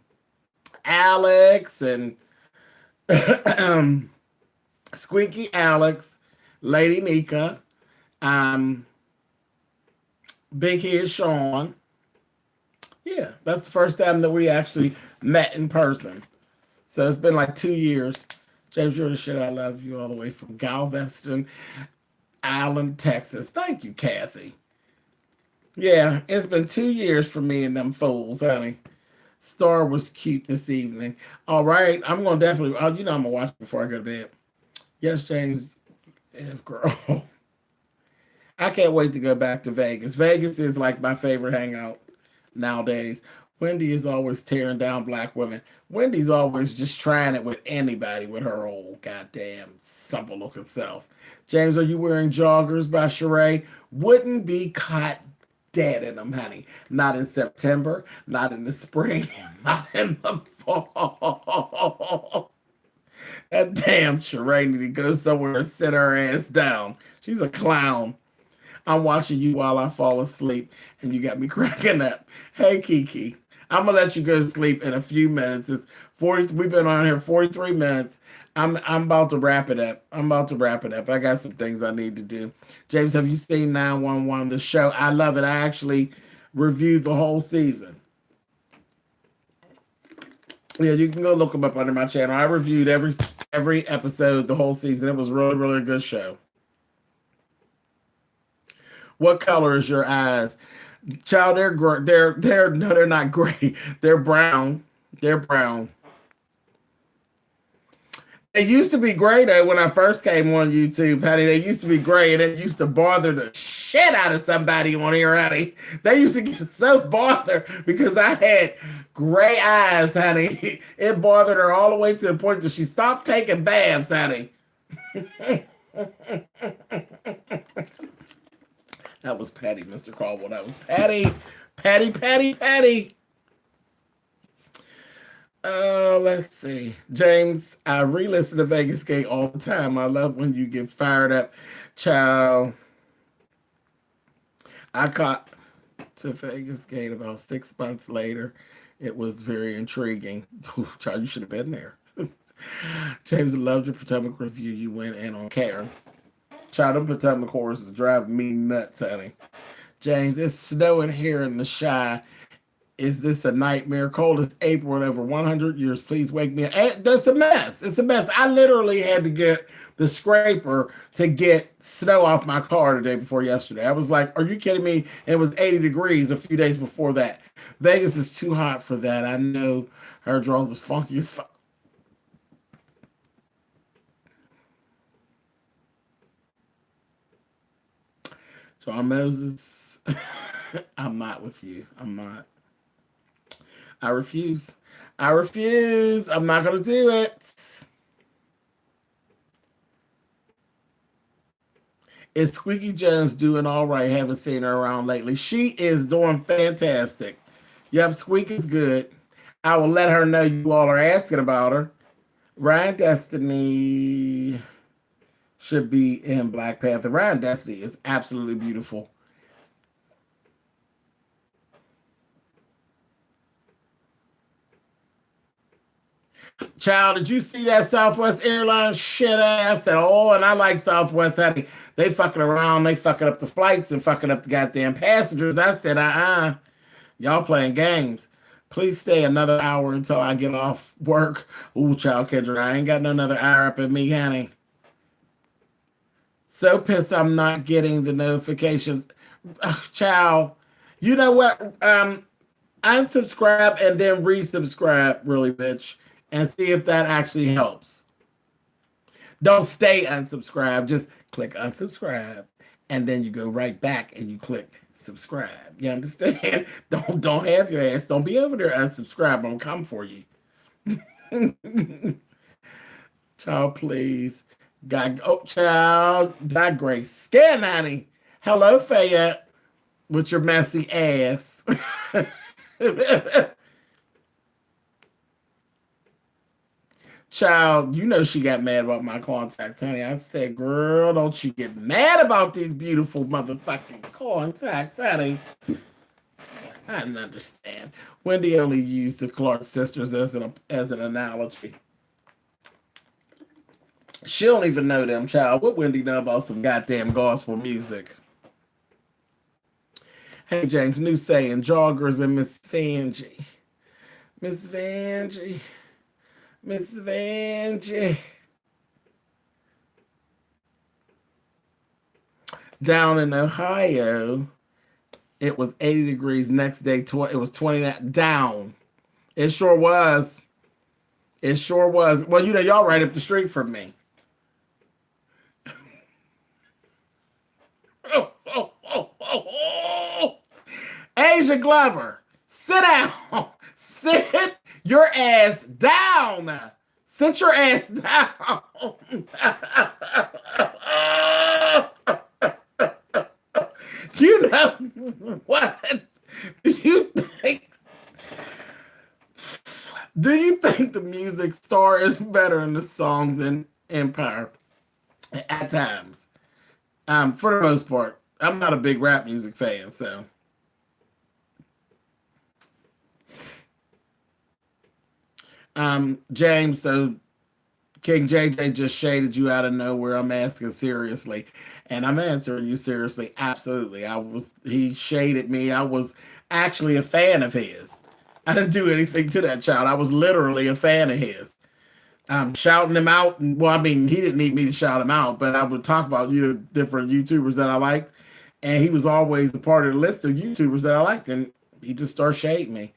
Alex and Squeaky Alex, Lady Nika, um, Big Head Sean. Yeah, that's the first time that we actually met in person. So it's been like 2 years. James, you're the shit. I love you all the way from Galveston Island, Texas. Thank you, Kathy. Yeah, it's been 2 years for me and them fools, honey. Star was cute this evening. All right, I'm gonna definitely. I'm gonna watch it before I go to bed. Yes, James, if girl. I can't wait to go back to Vegas. Vegas is like my favorite hangout nowadays. Wendy is always tearing down black women. Wendy's always just trying it with anybody with her old goddamn supple looking self. James, are you wearing joggers by Sheree? Wouldn't be caught dead in them, honey. Not in September, not in the spring, not in the fall. That damn Sheree need to go somewhere and sit her ass down. She's a clown. I'm watching you while I fall asleep, and you got me cracking up. Hey, Kiki, I'm gonna let you go to sleep in a few minutes. It's 40. We've been on here 43 minutes. I'm about to wrap it up. I'm about to wrap it up. I got some things I need to do. James, have you seen 911? The show? I love it. I actually reviewed the whole season. Yeah, you can go look them up under my channel. I reviewed every episode, the whole season. It was really really a good show. What color is your eyes? Child, they're no, they're not gray. They're brown. They're brown. They used to be gray though when I first came on YouTube, Patty. They used to be gray, and it used to bother the shit out of somebody on here, honey. They used to get so bothered because I had gray eyes, honey. It bothered her all the way to the point that she stopped taking baths, honey. That was Patty, Mr. Caldwell. That was Patty. Patty, Patty, Patty. Let's see. James, I re-listen to Vegas Gate all the time. I love when you get fired up. Child, I caught to Vegas Gate about 6 months later. It was very intriguing. Ooh, child, you should have been there. James loved your Potomac review. You went in on Karen. Child of Potomac horses drive me nuts, honey. James, it's snowing here in the Shy. Is this a nightmare? Cold as April in over 100 years. Please wake me up. That's a mess. It's a mess. I literally had to get the scraper to get snow off my car the day before yesterday. I was like, are you kidding me? And it was 80 degrees a few days before that. Vegas is too hot for that. I know her draws is funky as fuck. John Moses, I'm not with you. I'm not. I refuse. I refuse. I'm not going to do it. Is Squeaky Jones doing all right? Haven't seen her around lately. She is doing fantastic. Yep, Squeak is good. I will let her know you all are asking about her. Ryan Destiny should be in Black Panther. Ryan Destiny is absolutely beautiful. Child, did you see that Southwest Airlines shit ass at all? And I like Southwest, honey. They fucking around, they fucking up the flights and fucking up the goddamn passengers. I said, y'all playing games. Please stay another hour until I get off work. Ooh, child, Kendra, I ain't got no another hour up in me, honey. So pissed I'm not getting the notifications. Ugh, child, you know what? Unsubscribe and then resubscribe, really, bitch, and see if that actually helps. Don't stay unsubscribed. Just click unsubscribe, and then you go right back and you click subscribe. You understand? Don't have your ass. Don't be over there unsubscribe. I'm gonna come for you. Child, please. Child, not Grace. Scan Nanny. Hello, Fayette, with your messy ass. Child, you know she got mad about my contacts, honey. I said, girl, don't you get mad about these beautiful motherfucking contacts, honey. I didn't understand. Wendy only used the Clark sisters as an analogy. She don't even know them, child. What Wendy know about some goddamn gospel music? Hey, James, new saying, joggers and Miss Vanjie. Miss Vanjie. Miss Vanjie. Down in Ohio, it was 80 degrees. Next day, it was 29 down. It sure was. It sure was. Well, you know, y'all right up the street from me. Asia Glover, sit down. Sit your ass down. Sit your ass down. You know what? Do you think the music star is better in the songs in Empire? At times. For the most part. I'm not a big rap music fan, so. James, so King JJ just shaded you out of nowhere. I'm asking seriously. And I'm answering you seriously. Absolutely. He shaded me. I was actually a fan of his. I didn't do anything to that child. I was literally a fan of his. Shouting him out. Well, I mean, he didn't need me to shout him out, but I would talk about different YouTubers that I liked. And he was always a part of the list of YouTubers that I liked. And he just started shading me.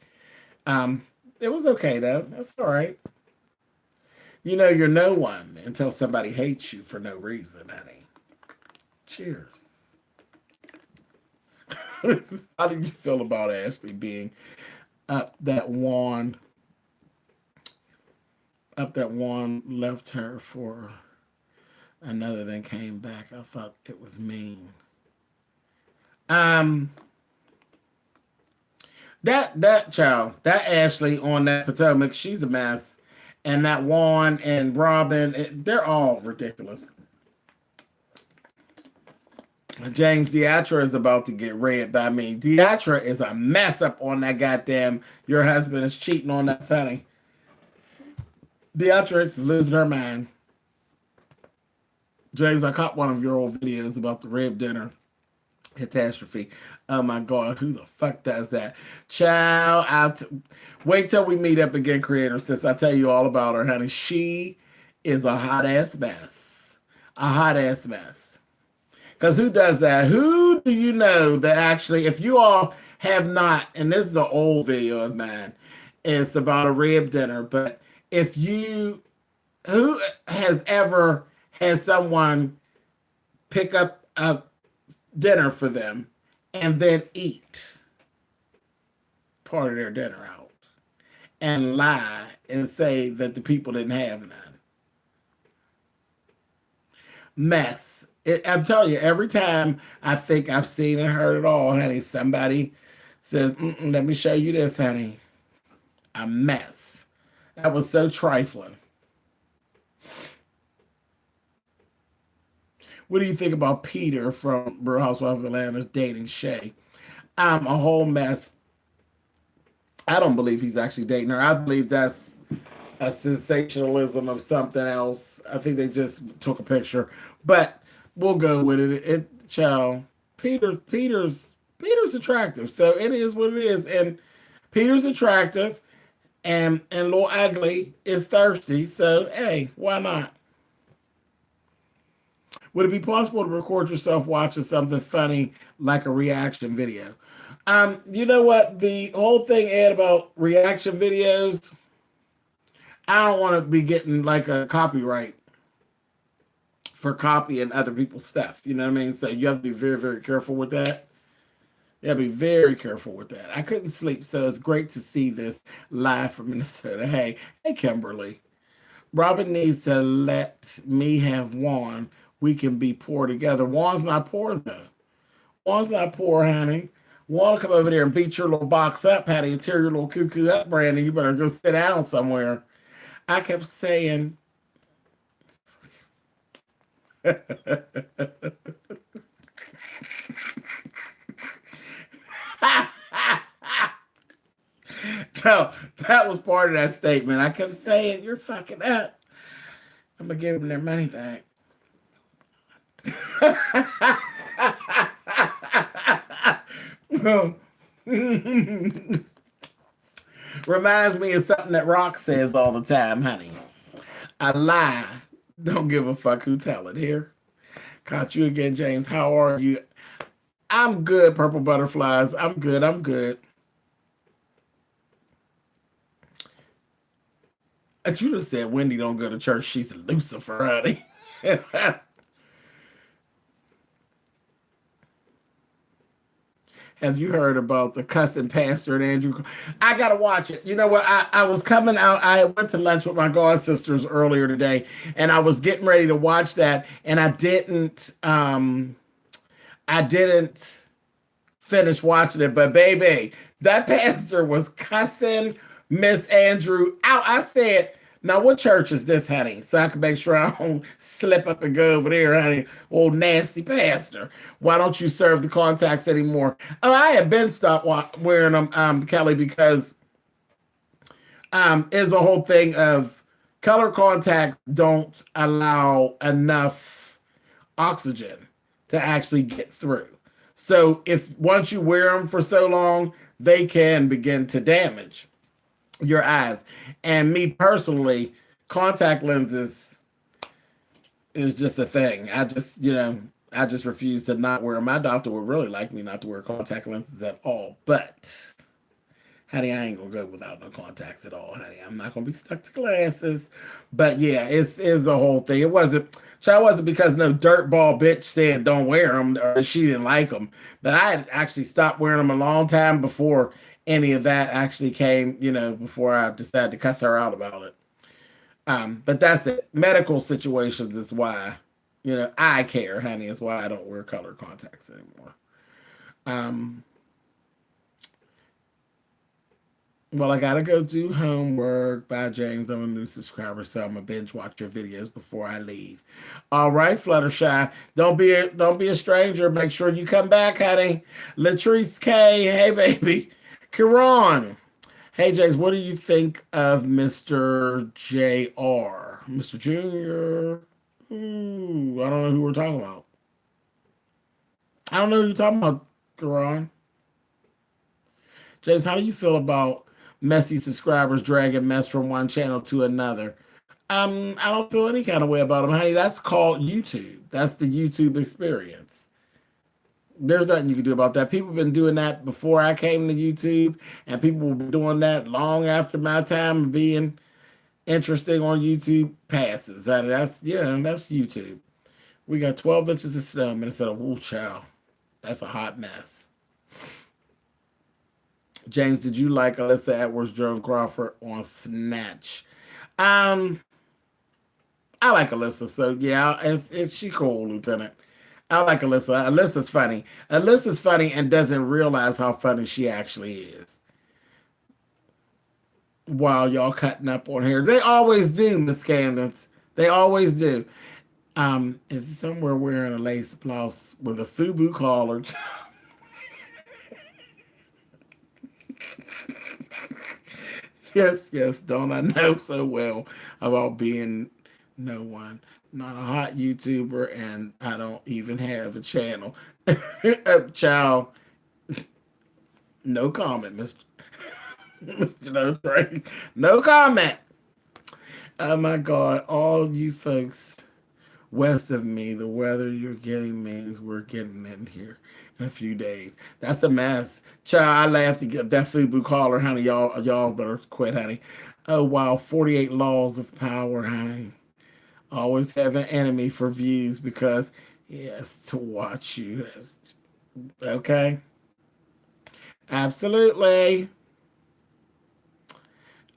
It was okay, though. That's all right. You know, you're no one until somebody hates you for no reason, honey. Cheers. How do you feel about Ashley being up that one? Up that one left her for another, then came back. I thought it was mean. That child, that Ashley on that Potomac, she's a mess. And that Juan and Robin, they're all ridiculous. James Deatra is about to get read by me. Deatra is a mess up on that goddamn, your husband is cheating on that honey. Beatrix is losing her mind. James, I caught one of your old videos about the rib dinner catastrophe. Oh my God, who the fuck does that? Child, wait till we meet up again, creator sis. I tell you all about her, honey. She is a hot ass mess. A hot ass mess. Because who does that? Who do you know that actually, if you all have not, and this is an old video of mine, it's about a rib dinner, but if you, who has ever had someone pick up a dinner for them and then eat part of their dinner out and lie and say that the people didn't have none? Mess. I'm telling you, every time I think I've seen and heard it all, honey, somebody says, let me show you this, honey. A mess. That was so trifling. What do you think about Peter from Real Housewives of Atlanta dating Shay? I'm a whole mess. I don't believe he's actually dating her. I believe that's a sensationalism of something else. I think they just took a picture, but we'll go with it. Child, Peter's attractive, so it is what it is. And Peter's attractive, and Lil Ugly is thirsty. So hey, why not? Would it be possible to record yourself watching something funny like a reaction video? You know what? The whole thing, Ed, about reaction videos, I don't want to be getting like a copyright for copying other people's stuff. You know what I mean? So you have to be very, very careful with that. You have to be very careful with that. I couldn't sleep, so it's great to see this live from Minnesota. Hey, Kimberly. Robin needs to let me have Juan. We can be poor together. Juan's not poor, though. Juan's not poor, honey. Juan will come over there and beat your little box up, honey, and tear your little cuckoo up, Brandon. You better go sit down somewhere. I kept saying... So that was part of that statement. I kept saying, you're fucking up. I'm going to give them their money back. Reminds me of something that Rock says all the time, honey. I lie. Don't give a fuck who tell it. Here. Caught you again, James. How are you? I'm good, Purple Butterflies. I'm good. I'm good. I should have said Wendy don't go to church. She's a Lucifer, honey. Have you heard about the cussing pastor and Andrew? I gotta watch it. You know what? I was coming out. I went to lunch with my god sisters earlier today, and I was getting ready to watch that, and I didn't finish watching it. But baby, that pastor was cussing Miss Andrew out. I said, now what church is this, honey? So I can make sure I don't slip up and go over there, honey. Old nasty pastor. Why don't you serve the contacts anymore? Oh, I have been stopped wearing them, Kelly, because is a whole thing of color contacts don't allow enough oxygen to actually get through. So if once you wear them for so long, they can begin to damage your eyes. And me personally, contact lenses is just a thing. I just refuse to not wear them. My doctor would really like me not to wear contact lenses at all. But, honey, I ain't going to go without no contacts at all, honey. I'm not going to be stuck to glasses. But, yeah, it's a whole thing. It wasn't because no dirtball bitch said don't wear them or she didn't like them. But I had actually stopped wearing them a long time before any of that actually came, before I decided to cuss her out about it. But that's it. Medical situations is why, I care, honey. Is why I don't wear color contacts anymore. Well, I gotta go do homework. Bye, James. I'm a new subscriber, so I'm gonna binge watch your videos before I leave. All right, Fluttershy. Don't be a stranger. Make sure you come back, honey. Latrice K. Hey, baby. Kiran. Hey, James, what do you think of Mr. Jr.? Mr. Jr.? Ooh, I don't know who we're talking about. I don't know who you're talking about, Karan. James, how do you feel about messy subscribers dragging mess from one channel to another? I don't feel any kind of way about them, honey. That's called YouTube. That's the YouTube experience. There's nothing you can do about that. People have been doing that before I came to YouTube, and people were doing that long after my time of being interesting on YouTube passes. That's YouTube. We got 12 inches of snow instead of woo chow. That's a hot mess. James, did you like Alyssa Edwards, Joan Crawford on Snatch? Um, I like Alyssa, so yeah, it's she cool, Lieutenant. I like Alyssa. Alyssa's funny. Alyssa's funny and doesn't realize how funny she actually is. While y'all cutting up on here, they always do, Miss Candace. They always do. Is somewhere wearing a lace blouse with a FUBU collar? Yes, yes. Don't I know so well about being no one, not a hot YouTuber, and I don't even have a channel. Child, no comment, Mr. Mr. No Trey. No comment. Oh my God, all you folks west of me, the weather you're getting means we're getting in here in a few days. That's a mess. Child, I laughed to get that FUBU collar, honey. Y'all better quit, honey. Oh wow, 48 laws of power, honey. Always have an enemy for views because he has to watch you. Okay. Absolutely.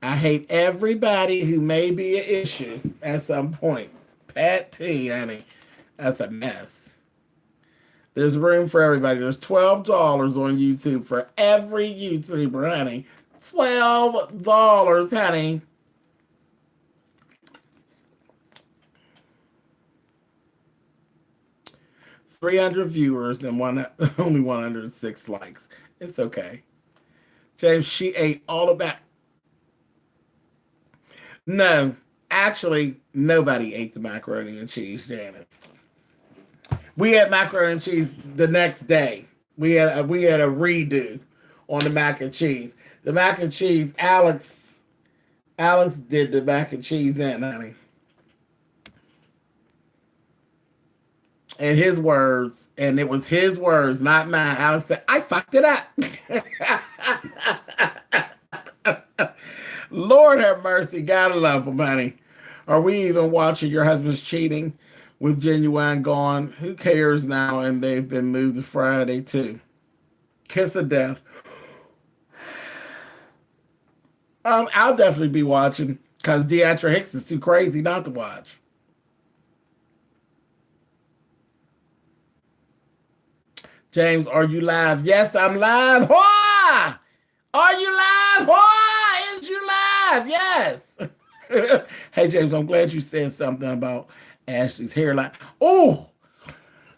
I hate everybody who may be an issue at some point. Pat T, honey. That's a mess. There's room for everybody. There's $12 on YouTube for every YouTuber, honey. $12, honey. 300 viewers and only 106 likes. It's okay. James, she ate all of that. No, actually, nobody ate the macaroni and cheese, Janice. We had macaroni and cheese the next day. We had a redo on the mac and cheese. The mac and cheese, Alex did the mac and cheese in, honey. And his words, and it was his words, not mine. Alex said, I fucked it up. Lord have mercy. Gotta love him, honey. Are we even watching your husband's cheating with Genuine gone? Who cares now? And they've been moved to Friday, too. Kiss of death. I'll definitely be watching because Deatra Hicks is too crazy not to watch. James, are you live? Yes, I'm live. Why? Are you live? Why is you live? Yes. Hey, James, I'm glad you said something about Ashley's hairline. Oh,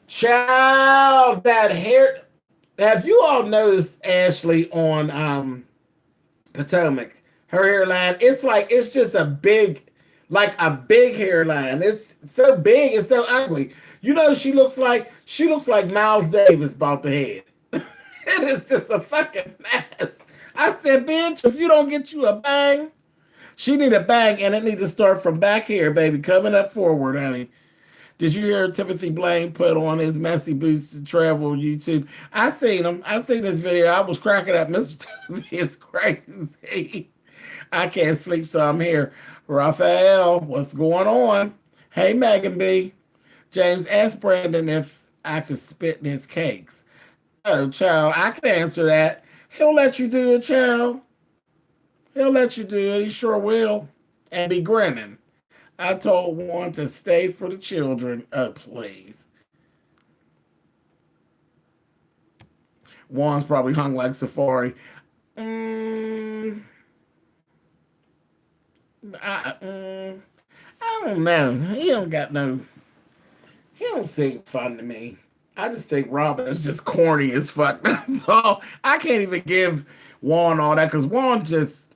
child, that hair. Have you all noticed Ashley on Potomac? Her hairline, it's just like a big hairline. It's so big, it's so ugly. You know, she looks like Miles Davis about the head. It is just a fucking mess. I said, bitch, if you don't get you a bang, she need a bang, and it need to start from back here, baby, coming up forward, honey. Did you hear Timothy Blaine put on his messy boots to travel YouTube? I seen him. I seen this video. I was cracking up. Mr. Timothy is crazy. I can't sleep, so I'm here. Raphael, what's going on? Hey, Megan B. James, asked Brandon if I could spit in his cakes. Oh, child, I can answer that. He'll let you do it, child. He'll let you do it. He sure will. And be grinning. I told Juan to stay for the children. Oh, please. Juan's probably hung like Safari. I don't know. He don't seem fun to me. I just think Robin is just corny as fuck. So I can't even give Juan all that because Juan just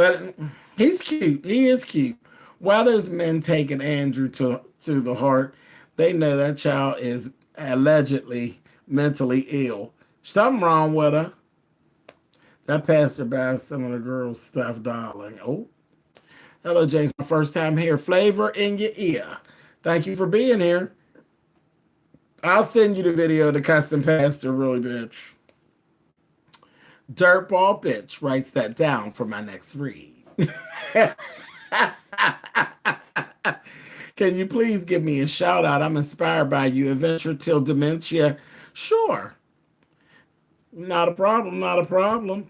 But he's cute. He is cute. Why those men taking Andrew to the heart? They know that child is allegedly mentally ill. Something wrong with her. That pastor buys some of the girls' stuff, darling. Oh, hello, James. My first time here. Flavor in your ear. Thank you for being here. I'll send you the video of the custom pastor, really, bitch. Dirtball bitch writes that down for my next read. Can you please give me a shout out? I'm inspired by you. Adventure till dementia. Sure. Not a problem. Not a problem.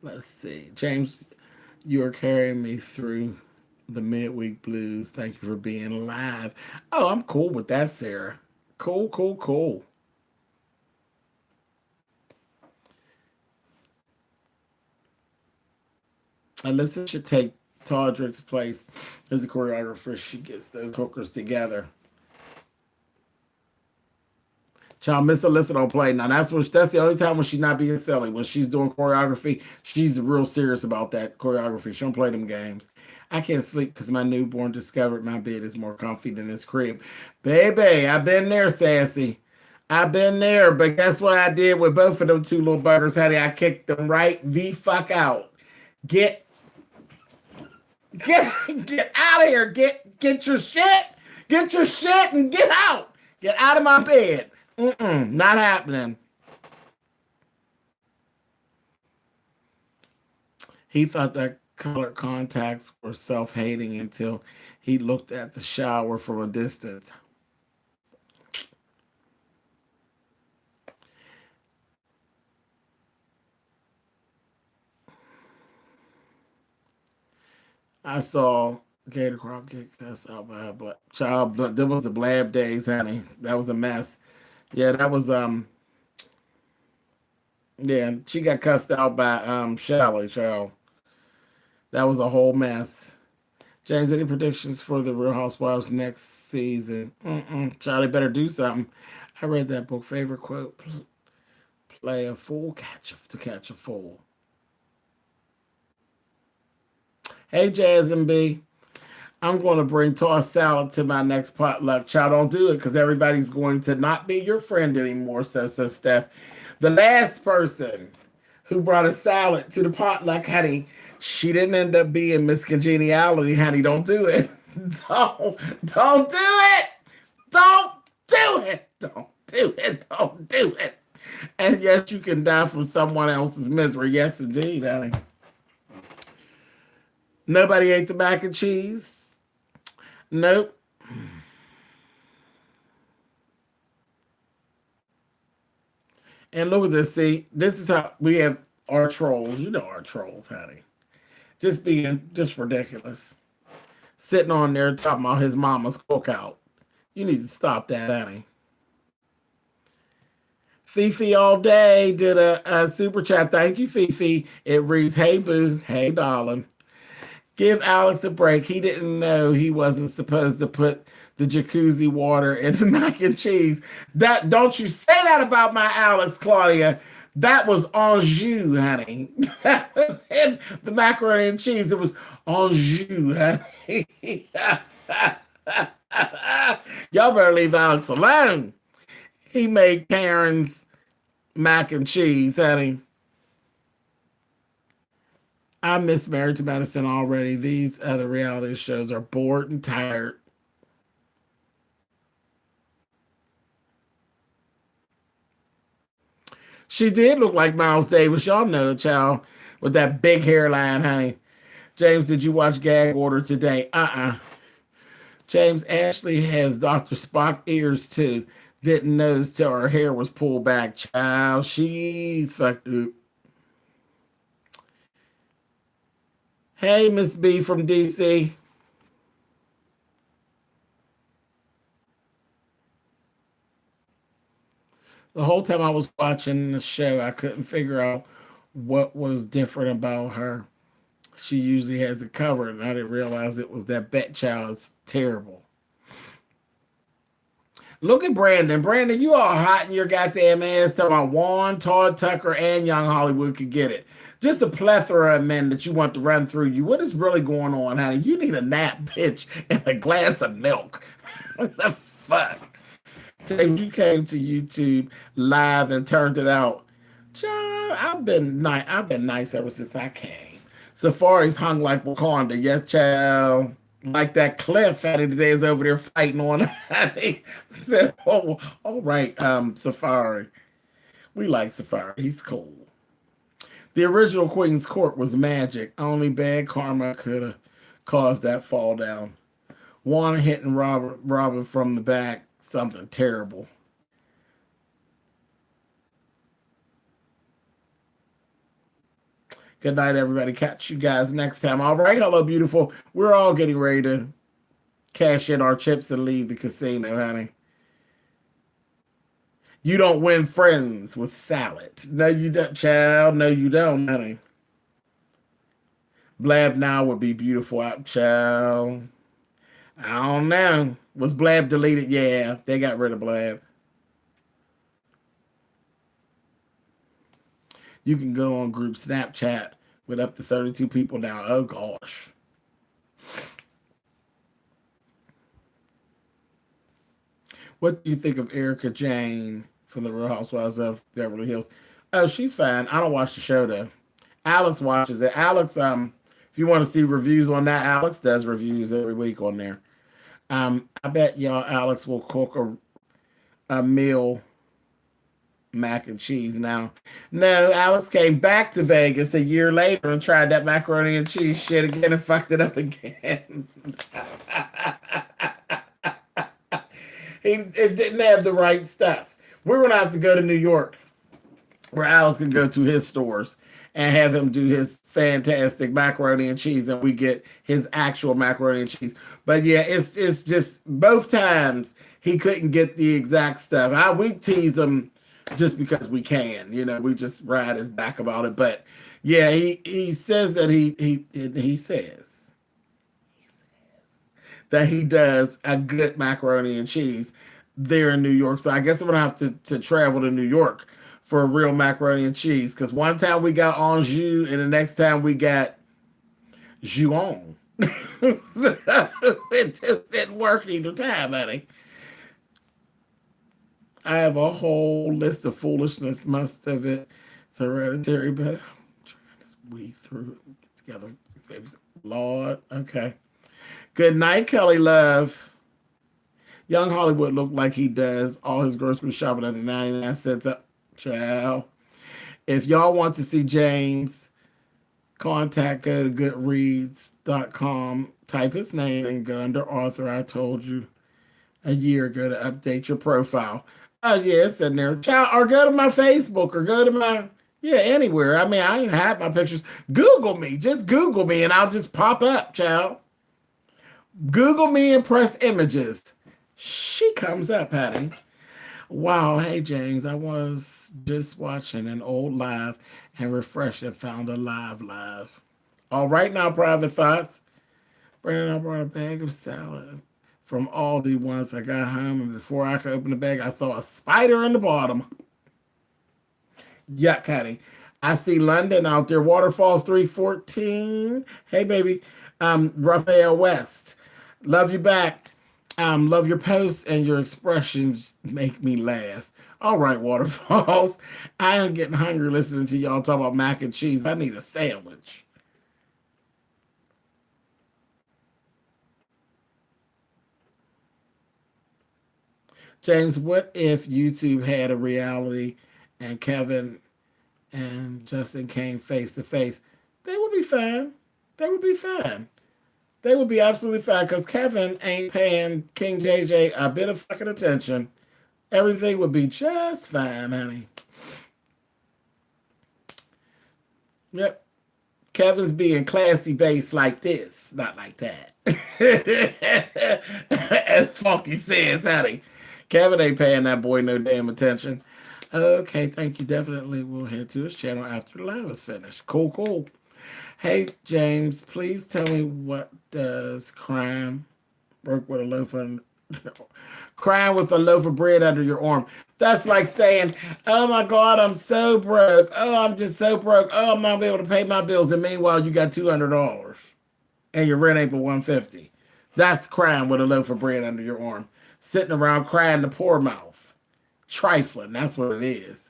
Let's see. James, you are carrying me through the midweek blues. Thank you for being live. Oh, I'm cool with that, Sarah. Cool, cool, cool. Alyssa should take Todrick's place as a choreographer. She gets those hookers together. Child, Miss Alyssa don't play. Now that's the only time when she's not being silly. When she's doing choreography, she's real serious about that choreography. She don't play them games. I can't sleep because my newborn discovered my bed is more comfy than his crib. Baby, I've been there, sassy. I've been there, but guess what I did with both of them two little buggers, honey? I kicked them right the fuck out. Get get get out of here. Get your shit. Get your shit and get out. Get out of my bed. Not happening. He thought that colored contacts were self-hating until he looked at the shower from a distance. I saw Gator Crop get cussed out by a child. There was a blab days, honey. That was a mess. Yeah, that was yeah, she got cussed out by Shelly, child. That was a whole mess. James, any predictions for the Real Housewives next season? Charlie better do something. I read that book. Favorite quote: "Play a fool, to catch a fool." Hey, Jazz and B. I'm going to bring tossed salad to my next potluck. Child, don't do it because everybody's going to not be your friend anymore. So, Steph, the last person who brought a salad to the potluck, honey, she didn't end up being Miss Congeniality, honey. Don't do it. Don't do it. Don't do it. Don't do it. Don't do it. And yes, you can die from someone else's misery. Yes, indeed, honey. Nobody ate the mac and cheese. Nope. And look at this. See, this is how we have our trolls. You know our trolls, honey. Just being just ridiculous. Sitting on there talking about his mama's cookout. You need to stop that, honey. Fifi all day did a super chat. Thank you, Fifi. It reads, "Hey boo, hey darling. Give Alex a break. He didn't know he wasn't supposed to put the jacuzzi water in the mac and cheese." That don't you say that about my Alex, Claudia. That was Anjou, honey. That was in the macaroni and cheese. It was Anjou, honey. Y'all better leave Alex alone. He made Karen's mac and cheese, honey. I miss Married to Medicine already. These other reality shows are bored and tired. She did look like Miles Davis. Y'all know the child with that big hairline, honey. James, did you watch Gag Order today? James, Ashley has Dr. Spock ears too. Didn't notice till her hair was pulled back. Child, she's fucked up. Hey, Miss B from DC. The whole time I was watching the show, I couldn't figure out what was different about her. She usually has it covered, and I didn't realize it was that Bet Child. It's terrible. Look at Brandon. Brandon, you all hot in your goddamn ass talking about Juan, Todd Tucker, and Young Hollywood could get it. Just a plethora of men that you want to run through you. What is really going on, honey? You need a nap, bitch, and a glass of milk. What the fuck? James, you came to YouTube live and turned it out. Child, I've been nice. I've been nice ever since I came. Safari's hung like Wakanda. Yes, child. Like that cliff Fatty today is over there fighting on. He said, "Oh, all right, Safari. We like Safari. He's cool." The original Queen's Court was magic. Only bad karma could have caused that fall down. One hitting Robin from the back. Something terrible. Good night, everybody. Catch you guys next time. All right, hello, beautiful. We're all getting ready to cash in our chips and leave the casino, honey. You don't win friends with salad. No, you don't, child. No, you don't, honey. Blab now would be beautiful out, child. I don't know. Was Blab deleted? Yeah, they got rid of Blab. You can go on group Snapchat with up to 32 people now. Oh, gosh. What do you think of Erica Jane from the Real Housewives of Beverly Hills? Oh, she's fine. I don't watch the show, though. Alex watches it. Alex, if you want to see reviews on that, Alex does reviews every week on there. I bet y'all Alex will cook a meal mac and cheese now. No, Alex came back to Vegas a year later and tried that macaroni and cheese shit again and fucked it up again. It didn't have the right stuff. We're going to have to go to New York where Alex can go to his stores and have him do his fantastic macaroni and cheese, and we get his actual macaroni and cheese. But yeah, it's just both times he couldn't get the exact stuff. We tease him just because we can, we just ride his back about it. But yeah, he says that he says that he does a good macaroni and cheese there in New York. So I guess I'm gonna have to travel to New York for a real macaroni and cheese, because one time we got Anjou and the next time we got Juon. So it just didn't work either time, honey. I have a whole list of foolishness. Most of it is hereditary, but I'm trying to weed through it, get together these babies. Lord, okay. Good night, Kelly Love. Young Hollywood looked like he does all his grocery shopping at the 99 cents up. Child. If y'all want to see James, contact, go to goodreads.com, type his name and go under author. I told you a year ago to update your profile. Oh, yeah, it's in there. Child, or go to my Facebook or go to my, anywhere. I mean, I ain't have my pictures. Google me. Just Google me and I'll just pop up, child. Google me and press images. She comes up, honey. Wow, hey James, I was just watching an old live and refreshed and found a live. All right now, private thoughts. Brandon, I brought a bag of salad from Aldi once I got home, and before I could open the bag, I saw a spider in the bottom. Yuck, honey. I see London out there, Waterfalls 314. Hey, baby. Raphael West. Love you back. Love your posts and your expressions make me laugh. All right, Waterfalls. I am getting hungry listening to y'all talk about mac and cheese. I need a sandwich. James, what if YouTube had a reality and Kevin and Justin came face to face? They would be fine. They would be fine. They would be absolutely fine because Kevin ain't paying King JJ a bit of fucking attention. Everything would be just fine, honey. Yep. Kevin's being classy based like this, not like that. As Funky says, honey. Kevin ain't paying that boy no damn attention. Okay, thank you. Definitely we'll head to his channel after the live is finished. Cool. Hey, James, please tell me what does crime work with a loaf of crying with a loaf of bread under your arm. That's like saying, "Oh my God, I'm so broke. Oh, I'm just so broke. Oh, I'm not gonna be able to pay my bills." And meanwhile, you got $200 and your rent ain't but 150. That's crying with a loaf of bread under your arm, sitting around crying the poor mouth, trifling. That's what it is.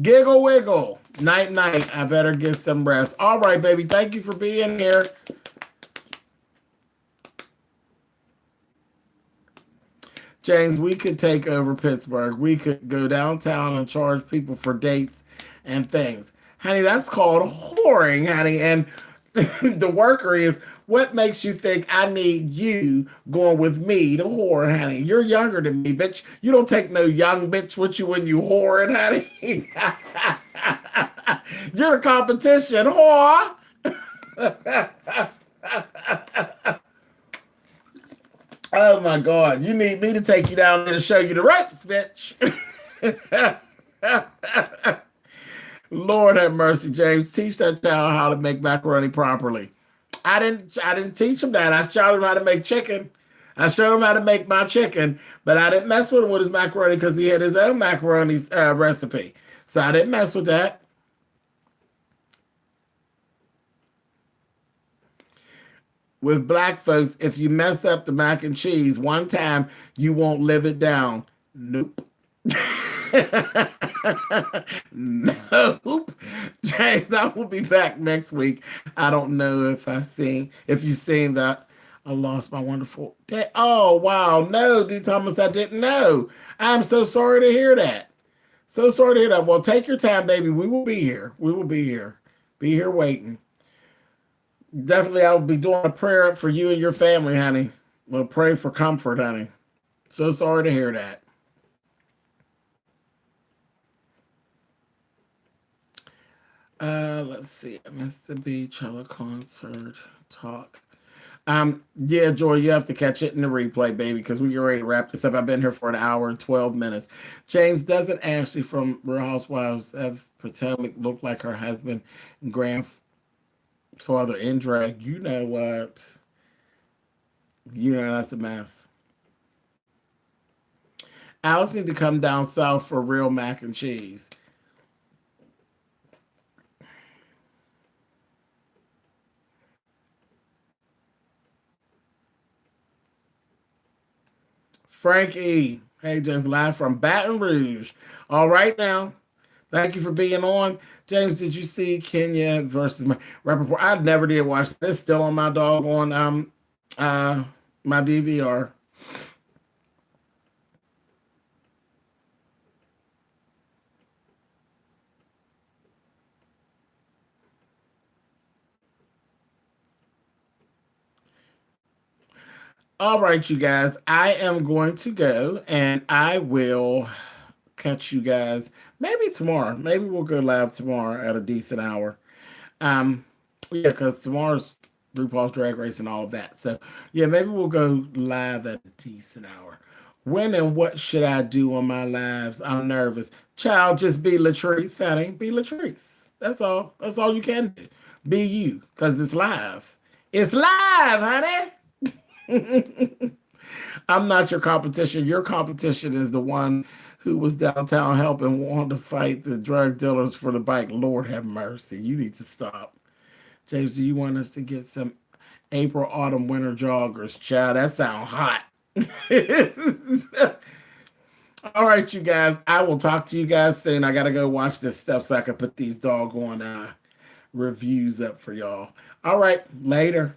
Giggle wiggle. Night night. I better get some rest. All right, baby. Thank you for being here. James, we could take over Pittsburgh. We could go downtown and charge people for dates and things. Honey, that's called whoring, honey. And the worker is, what makes you think I need you going with me to whore, honey? You're younger than me, bitch. You don't take no young bitch with you when you whoring, honey. You're the competition, whore. Oh my God, you need me to take you down there to show you the ropes, bitch. Lord have mercy, James. Teach that child how to make macaroni properly. I didn't teach him that. I showed him how to make chicken. I showed him how to make my chicken, but I didn't mess with him with his macaroni because he had his own macaroni recipe. So I didn't mess with that. With black folks, if you mess up the mac and cheese one time, you won't live it down. Nope. Nope. James, I will be back next week. I don't know if you've seen that. I lost my wonderful day. Oh wow, no, D. Thomas, I didn't know. I'm so sorry to hear that. So sorry to hear that. Well, take your time, baby. We will be here. We will be here. Be here waiting. Definitely, I will be doing a prayer for you and your family, honey. We'll pray for comfort, honey. So sorry to hear that. Let's see. I missed the Beychella concert talk. Yeah, Joy, you have to catch it in the replay, baby, because we get ready to wrap this up. I've been here for an hour and 12 minutes. James, doesn't Ashley from Real Housewives of Potomac look like her husband and grandfather in drag? You know what? You know that's a mess. Alex need to come down south for real mac and cheese. Frank E. Hey, just live from Baton Rouge. All right now. Thank you for being on. James, did you see Kenya versus my Rappaport? I never did watch that. It's still on my dog on my DVR. All right, you guys. I am going to go and I will catch you guys maybe tomorrow. Maybe we'll go live tomorrow at a decent hour. Um, yeah, because tomorrow's RuPaul's Drag Race and all of that. So yeah, maybe we'll go live at a decent hour. When and what should I do on my lives? I'm nervous. Child, just be Latrice, honey. Be Latrice. That's all. That's all you can do. Be you, because it's live. It's live, honey. I'm not your competition. Your competition is the one who was downtown helping wanted to fight the drug dealers for the bike. Lord have mercy. You need to stop. James, do you want us to get some April, autumn, winter joggers? Child, that sound hot. All right, you guys. I will talk to you guys soon. I gotta go watch this stuff so I can put these doggone reviews up for y'all. All right, later.